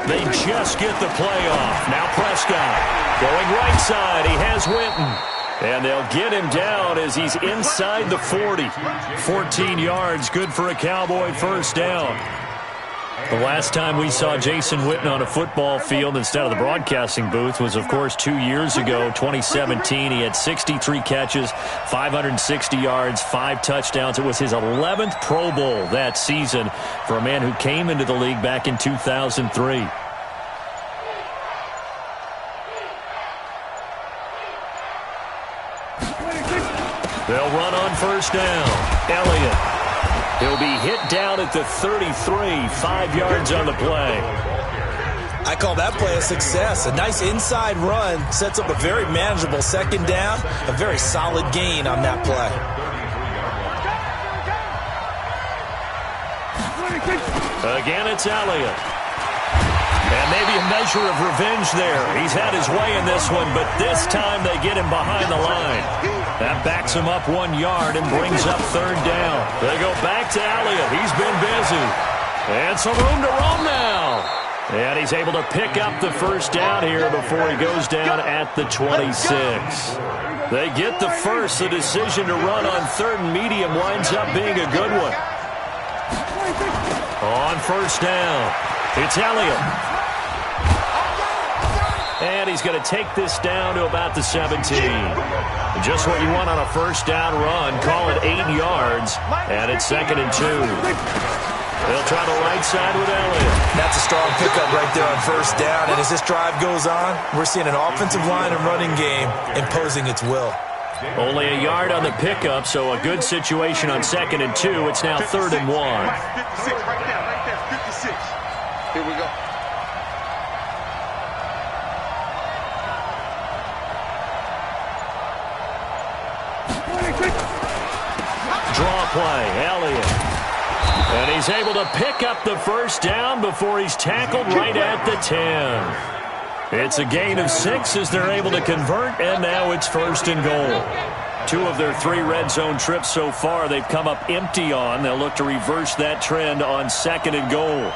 They just get the play off. Now Prescott going right side. He has Winton. And they'll get him down as he's inside the 40. 14 yards, good for a Cowboy first down. The last time we saw Jason Witten on a football field instead of the broadcasting booth was, of course, 2 years ago, 2017. He had 63 catches, 560 yards, 5 touchdowns. It was his 11th Pro Bowl that season for a man who came into the league back in 2003. They'll run on first down. Elliott. He'll be hit down at the 33, 5 yards on the play. I call that play a success. A nice inside run sets up a very manageable second down. A very solid gain on that play. Again, it's Elliott. And maybe a measure of revenge there. He's had his way in this one, but this time they get him behind the line. That backs him up 1 yard and brings up third down. They go back to Elliott. He's been busy. And some room to roam now. And he's able to pick up the first down here before he goes down at the 26. They get the first. The decision to run on third and medium winds up being a good one. On first down, it's Elliott. And he's going to take this down to about the 17. Just what you want on a first down run. Call it 8 yards. And it's 2nd and 2. They'll try the right side with Elliott. That's a strong pickup right there on first down. And as this drive goes on, we're seeing an offensive line and running game imposing its will. Only a yard on the pickup, so a good situation on 2nd and 2. It's now 3rd and 1. 56 right there, 56. Here we go. Draw play, Elliott. And he's able to pick up the first down before he's tackled right at the 10. It's a gain of 6 as they're able to convert, and now it's 1st and goal. 2 of their 3 red zone trips so far they've come up empty on. They'll look to reverse that trend on 2nd and goal.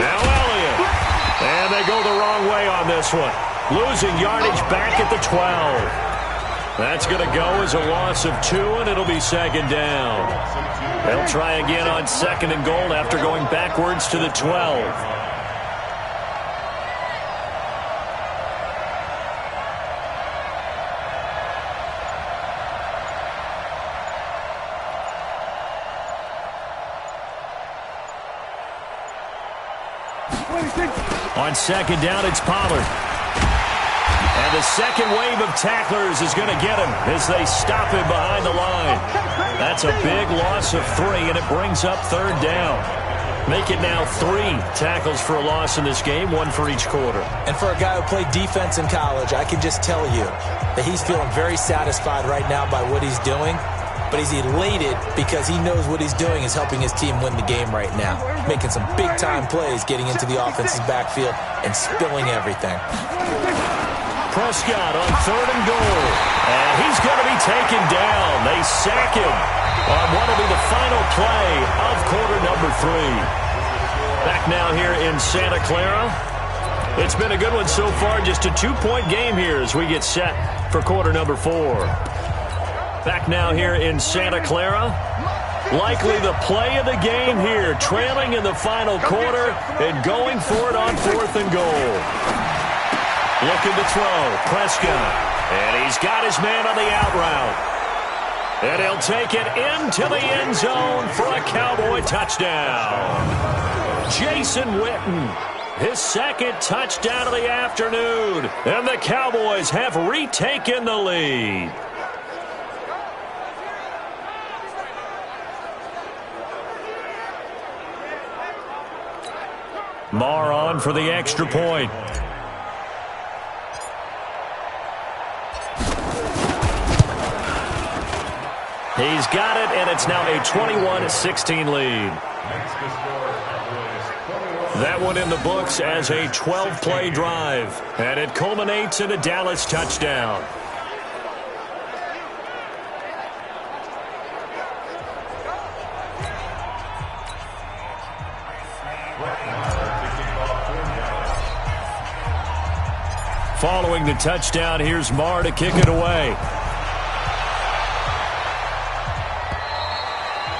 Now Elliott. And they go the wrong way on this one. Losing yardage back at the 12. That's going to go as a loss of 2, and it'll be 2nd down. They'll try again on 2nd and goal after going backwards to the 12. On 2nd down, it's Pollard. And the second wave of tacklers is going to get him as they stop him behind the line. That's a big loss of 3, and it brings up 3rd down. Make it now 3 tackles for a loss in this game, 1 for each quarter. And for a guy who played defense in college, I can just tell you that he's feeling very satisfied right now by what he's doing. But he's elated because he knows what he's doing is helping his team win the game right now. Making some big-time plays, getting into the offense's backfield, and spilling everything. Prescott on 3rd and goal. And he's going to be taken down. They sack him on what will be the final play of quarter number 3. Back now here in Santa Clara. It's been a good one so far. Just a 2-point game here as we get set for quarter number 4. Back now here in Santa Clara. Likely the play of the game here. Trailing in the final quarter and going for it on 4th and goal. Looking to throw. Prescott. And he's got his man on the out route. And he'll take it into the end zone for a Cowboy touchdown. Jason Witten. His 2nd touchdown of the afternoon. And the Cowboys have retaken the lead. Marr on for the extra point. He's got it, and it's now a 21-16 lead. That one in the books as a 12-play drive, and it culminates in a Dallas touchdown. Following the touchdown, here's Marr to kick it away.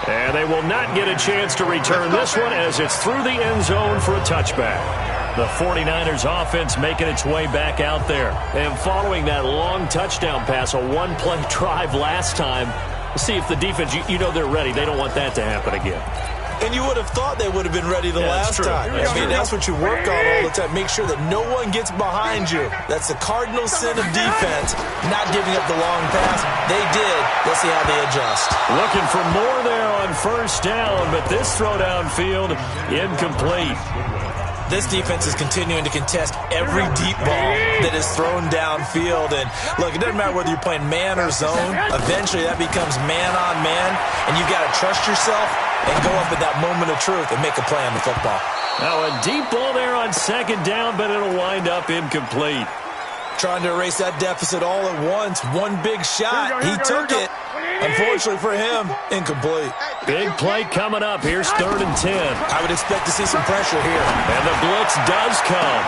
And they will not get a chance to return this one as it's through the end zone for a touchback. The 49ers offense making its way back out there. And following that long touchdown pass, a one-play drive last time, see if the defense, you know they're ready. They don't want that to happen again. And you would have thought they would have been ready the last time. I mean, that's what you work on all the time. Make sure that no one gets behind you. That's the cardinal sin of defense, not giving up the long pass. They did. Let's see how they adjust. Looking for more there on first down, but this throw downfield incomplete. This defense is continuing to contest every deep ball that is thrown downfield. And, look, it doesn't matter whether you're playing man or zone. Eventually, that becomes man-on-man, and you've got to trust yourself and go up at that moment of truth and make a play on the football. Now, a deep ball there on second down, but it'll wind up incomplete. Trying to erase that deficit all at once. One big shot. He took it. Unfortunately for him, incomplete. Big play coming up. Here's 3rd and 10. I would expect to see some pressure here. And the blitz does come.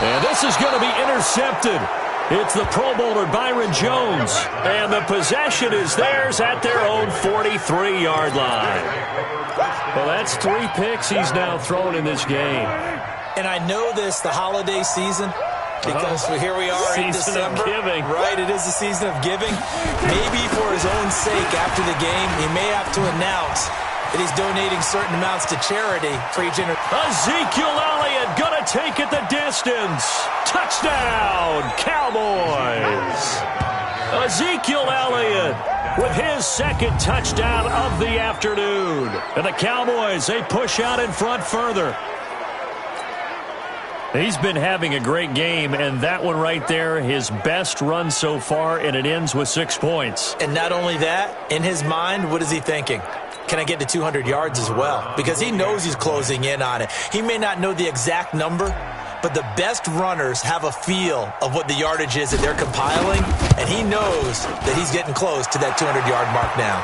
And this is going to be intercepted. It's the Pro Bowler Byron Jones. And the possession is theirs at their own 43-yard line. Well, that's 3 picks he's now thrown in this game. And I know this, the holiday season, because here we are in December. Of giving. Right, it is the season of giving. Maybe for his own sake after the game, he may have to announce that he's donating certain amounts to charity for each Ezekiel Elliott going to take it the distance. Touchdown, Cowboys. Ezekiel Elliott with his 2nd touchdown of the afternoon. And the Cowboys, they push out in front further. He's been having a great game, and that one right there, his best run so far, and it ends with 6 points. And not only that, in his mind, what is he thinking? Can I get to 200 yards as well? Because he knows he's closing in on it. He may not know the exact number, but the best runners have a feel of what the yardage is that they're compiling, and he knows that he's getting close to that 200-yard mark now.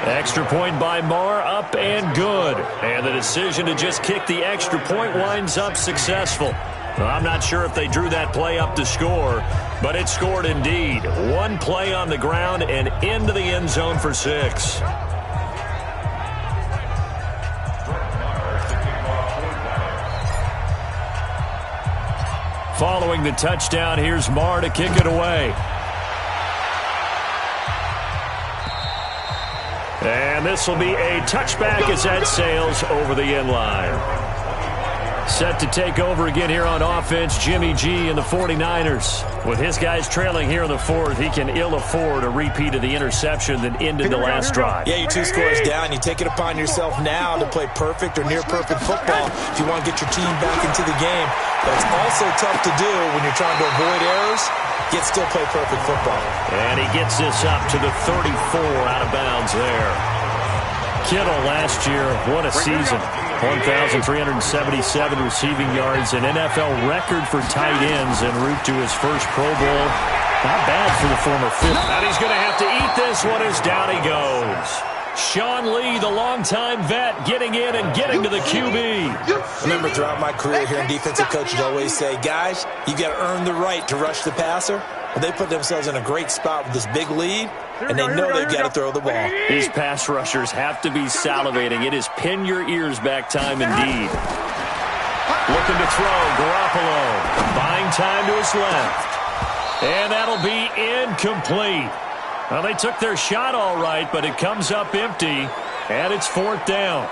Extra point by Marr, up and good. And the decision to just kick the extra point winds up successful. Well, I'm not sure if they drew that play up to score, but it scored indeed. One play on the ground and into the end zone for 6. Following the touchdown, here's Marr to kick it away. And this will be a touchback as that sails over the end line. Set to take over again here on offense, Jimmy G and the 49ers. With his guys trailing here in the 4th, he can ill afford a repeat of the interception that ended the last drive. Yeah, you're 2 scores down. You take it upon yourself now to play perfect or near-perfect football if you want to get your team back into the game. But it's also tough to do when you're trying to avoid errors, yet still play perfect football. And he gets this up to the 34 out of bounds there. Kittle last year, what a season. 1,377 receiving yards, an NFL record for tight ends en route to his first Pro Bowl. Not bad for the former fifth. And he's going to have to eat this one as down he goes. Sean Lee, the longtime vet, getting in and getting to the QB. Remember, throughout my career here in defensive coaches always say, guys, you got to earn the right to rush the passer. Well, they put themselves in a great spot with this big lead, and they know they've got to throw the ball. These pass rushers have to be salivating. It is pin your ears back time indeed. Looking to throw, Garoppolo. Buying time to his left. And that'll be incomplete. Well, they took their shot all right, but it comes up empty, and it's 4th down.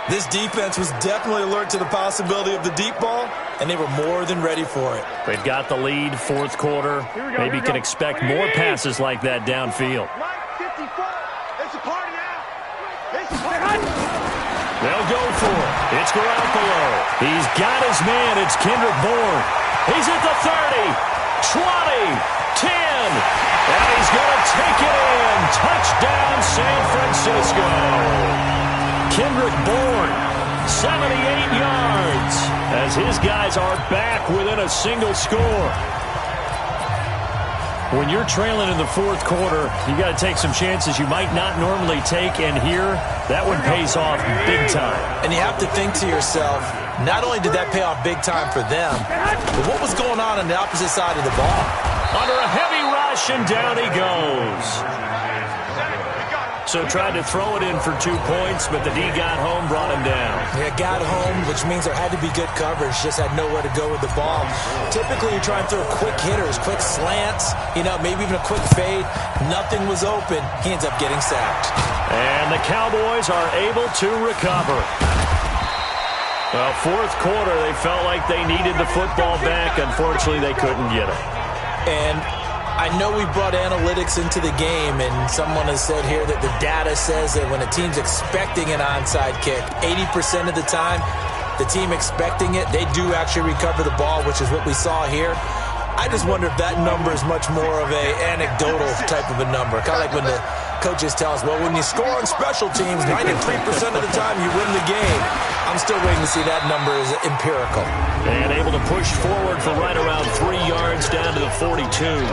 This defense was definitely alert to the possibility of the deep ball, and they were more than ready for it. They've got the lead, 4th quarter. Maybe can expect more passes like that downfield. They'll go for it. It's Garoppolo. He's got his man. It's Kendrick Bourne. He's at the 30, 20, 10. And he's going to take it in. Touchdown, San Francisco. Kendrick Bourne, 78 yards, as his guys are back within a single score. When you're trailing in the 4th quarter, you got to take some chances you might not normally take, and here, that one pays off big time. And you have to think to yourself, Not only did that pay off big time for them, but what was going on the opposite side of the ball? Under a heavy rush, and down he goes. So tried to throw it in for 2 points, but the D got home, brought him down. Yeah, got home, which means there had to be good coverage. Just had nowhere to go with the ball. Typically, you're trying to throw quick hitters, quick slants, maybe even a quick fade. Nothing was open. He ends up getting sacked. And the Cowboys are able to recover. Well, fourth quarter, they felt like they needed the football back. Unfortunately, they couldn't get it. And I know we brought analytics into the game, and someone has said here that the data says that when a team's expecting an onside kick, 80% of the time, the team expecting it, they do actually recover the ball, which is what we saw here. I just wonder if that number is much more of an anecdotal type of a number. Kind of like when the coaches tell us, well, when you score on special teams, 93% of the time you win the game. I'm still waiting to see that number is empirical. And able to push forward for right around 3 yards down to the 42.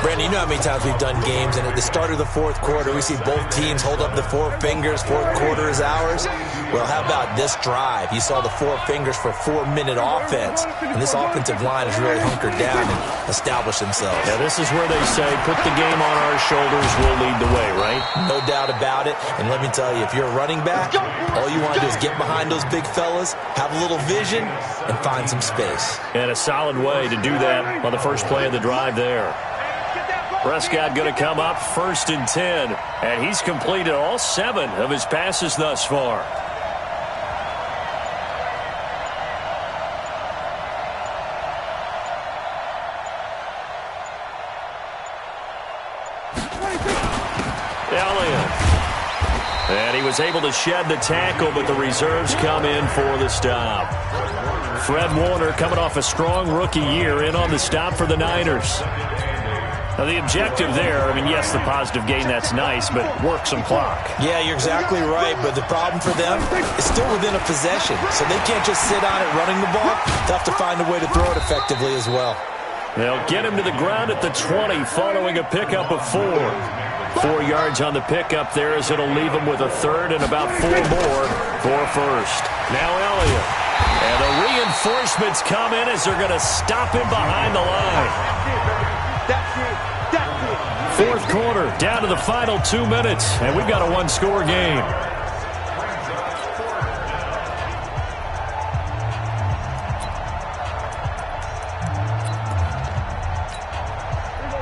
Brandon, you know how many times we've done games, and at the start of the fourth quarter, we see both teams hold up the 4 fingers, fourth quarter is ours. Well, how about this drive? You saw the 4 fingers for 4-minute offense, and this offensive line has really hunkered down and established themselves. Yeah, this is where they say, put the game on our shoulders, we'll lead the way, right? No doubt about it, and let me tell you, if you're a running back, all you want to do is get behind those big fellas, have a little vision, and find some space. And a solid way to do that on the first play of the drive there. Prescott going to come up 1st and 10, and he's completed all 7 of his passes thus far. Elliott. And he was able to shed the tackle, but the reserves come in for the stop. Fred Warner coming off a strong rookie year in on the stop for the Niners. Now, the objective there, yes, the positive gain, that's nice, but work some clock. Yeah, you're exactly right, but the problem for them is still within a possession, so they can't just sit on it running the ball. They have to find a way to throw it effectively as well. They'll get him to the ground at the 20 following a pickup of 4. 4 yards on the pickup there as it'll leave him with a 3rd and about 4 more for first. Now Elliott. And the reinforcements come in as they're going to stop him behind the line. Fourth quarter, down to the final 2 minutes, and we've got a 1-score game.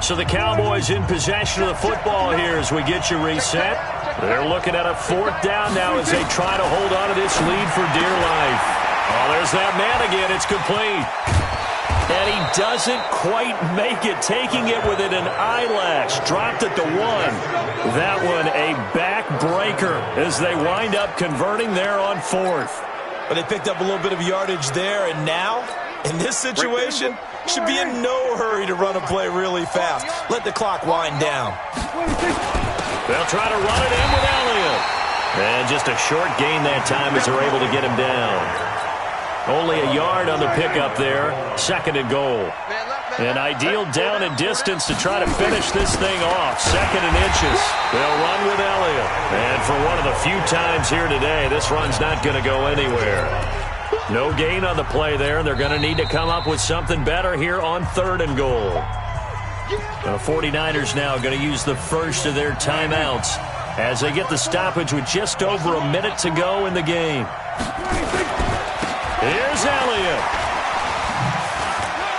So the Cowboys in possession of the football here as we get you reset. They're looking at a 4th down now as they try to hold on to this lead for dear life. Oh, there's that man again. It's complete. And he doesn't quite make it, taking it within an eyelash. Dropped at the 1. That one a backbreaker as they wind up converting there on 4th. But they picked up a little bit of yardage there, and now, in this situation, should be in no hurry to run a play really fast. Let the clock wind down. They'll try to run it in with Elliott. And just a short gain that time as they're able to get him down. Only a yard on the pickup there. 2nd and goal. An ideal down and distance to try to finish this thing off. 2nd and inches. They'll run with Elliott. And for one of the few times here today, this run's not going to go anywhere. No gain on the play there, and they're going to need to come up with something better here on 3rd and goal. The 49ers now going to use the first of their timeouts as they get the stoppage with just over a minute to go in the game. Here's Elliott.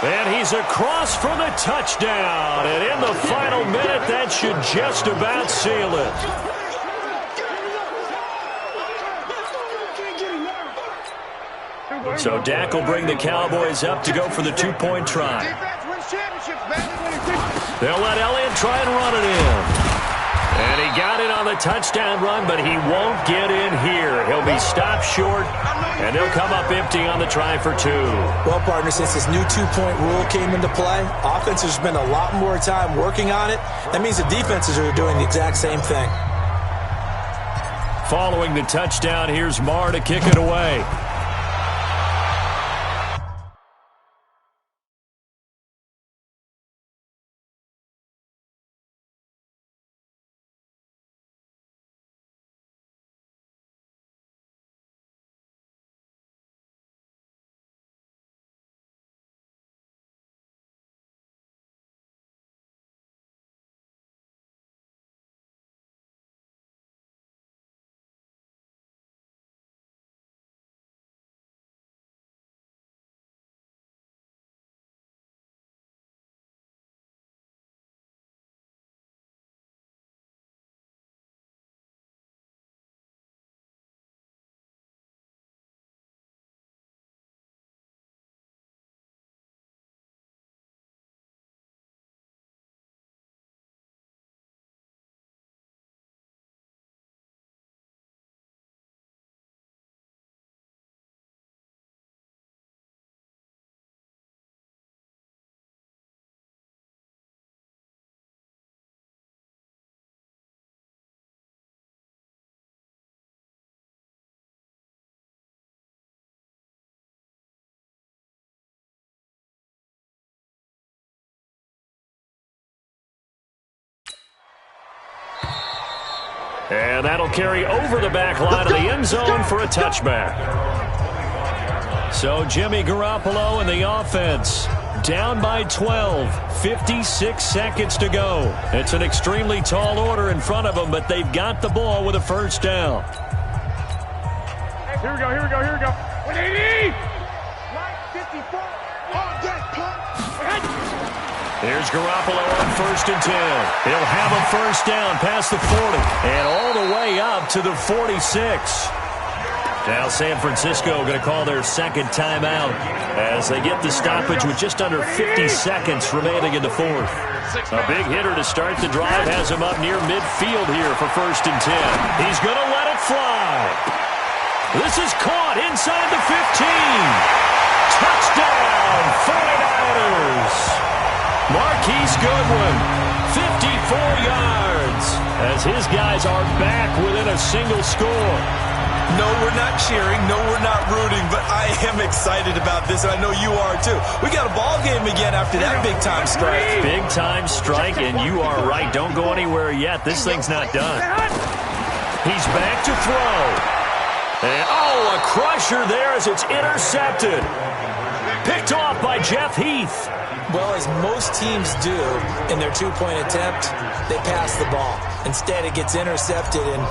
And he's across for the touchdown. And in the final minute, that should just about seal it. So Dak will bring the Cowboys up to go for the 2-point try. They'll let Elliott try and run it in. And he got it on the touchdown run, but he won't get in here. He'll be stopped short, and they'll come up empty on the try for 2. Well, partner, since this new 2-point rule came into play, offenses spend a lot more time working on it. That means the defenses are doing the exact same thing. Following the touchdown, here's Marr to kick it away. And that'll carry over the back line of the end zone for a touchback. So Jimmy Garoppolo and the offense down by 12, 56 seconds to go. It's an extremely tall order in front of them, but they've got the ball with a first down. Here we go. 180! 54! Here's Garoppolo on 1st and 10. He'll have a first down past the 40 and all the way up to the 46. Now San Francisco going to call their second timeout as they get the stoppage with just under 50 seconds remaining in the fourth. A big hitter to start the drive has him up near midfield here for 1st and 10. He's going to let it fly. This is caught inside the 15. Touchdown, 49ers. Marquise Goodwin, 54 yards, as his guys are back within a single score. No, we're not cheering. No, we're not rooting. But I am excited about this, and I know you are too. We got a ball game again after that big-time strike. Big-time strike, and you are right. Don't go anywhere yet. This thing's not done. He's back to throw. And, a crusher there as it's intercepted. Picked off by Jeff Heath. Well, as most teams do in their two-point attempt, they pass the ball. Instead, it gets intercepted. And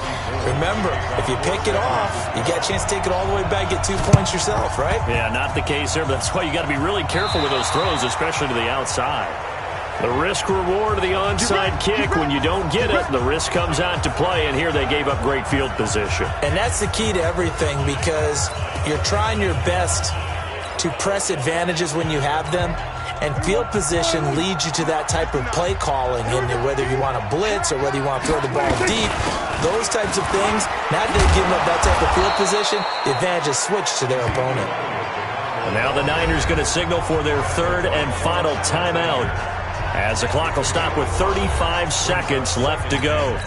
remember, if you pick it off, you got a chance to take it all the way back, get 2 points yourself, right? Yeah, not the case there, but that's why you got to be really careful with those throws, especially to the outside. The risk-reward of the onside kick, when you don't get it, the risk comes out to play, and here they gave up great field position. And that's the key to everything, because you're trying your best to press advantages when you have them. And field position leads you to that type of play calling, and whether you want to blitz or whether you want to throw the ball deep, those types of things, now that they've given up that type of field position, the advantage is switched to their opponent. And now the Niners going to signal for their third and final timeout as the clock will stop with 35 seconds left to go.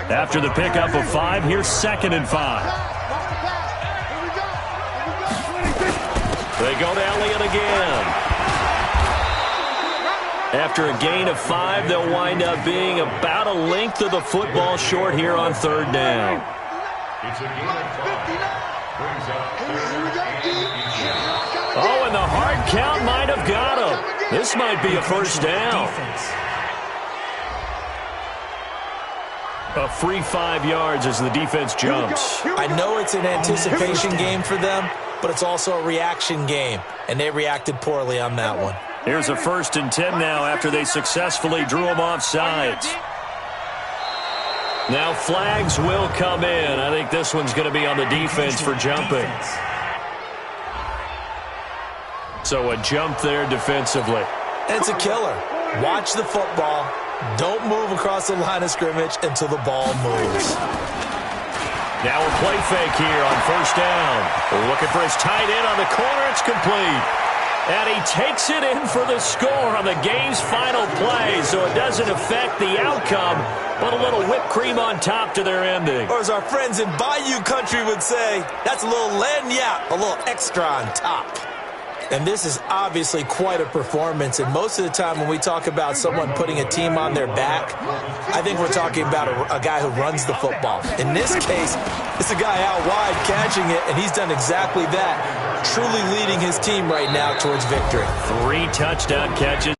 After the pickup of 5, here's 2nd and 5. They go to Elliott again. After a gain of 5, they'll wind up being about a length of the football short here on 3rd down. It's a gain of 5. Brings up 3rd. Oh, and the hard count might have got him. This might be a first down. A free 5 yards as the defense jumps. I know it's an anticipation game for them, but it's also a reaction game, and they reacted poorly on that one. Here's a 1st and 10 now after they successfully drew him off sides. Now flags will come in. I think this one's going to be on the defense for jumping. So a jump there defensively. And it's a killer. Watch the football. Don't move across the line of scrimmage until the ball moves. Now a play fake here on 1st down. We're looking for his tight end on the corner. It's complete. And he takes it in for the score on the game's final play, so it doesn't affect the outcome, but a little whipped cream on top to their ending. Or as our friends in Bayou Country would say, that's a little lagniappe, a little extra on top. And this is obviously quite a performance, and most of the time when we talk about someone putting a team on their back, I think we're talking about a guy who runs the football. In this case, it's a guy out wide catching it, and he's done exactly that, truly leading his team right now towards victory. 3 touchdown catches.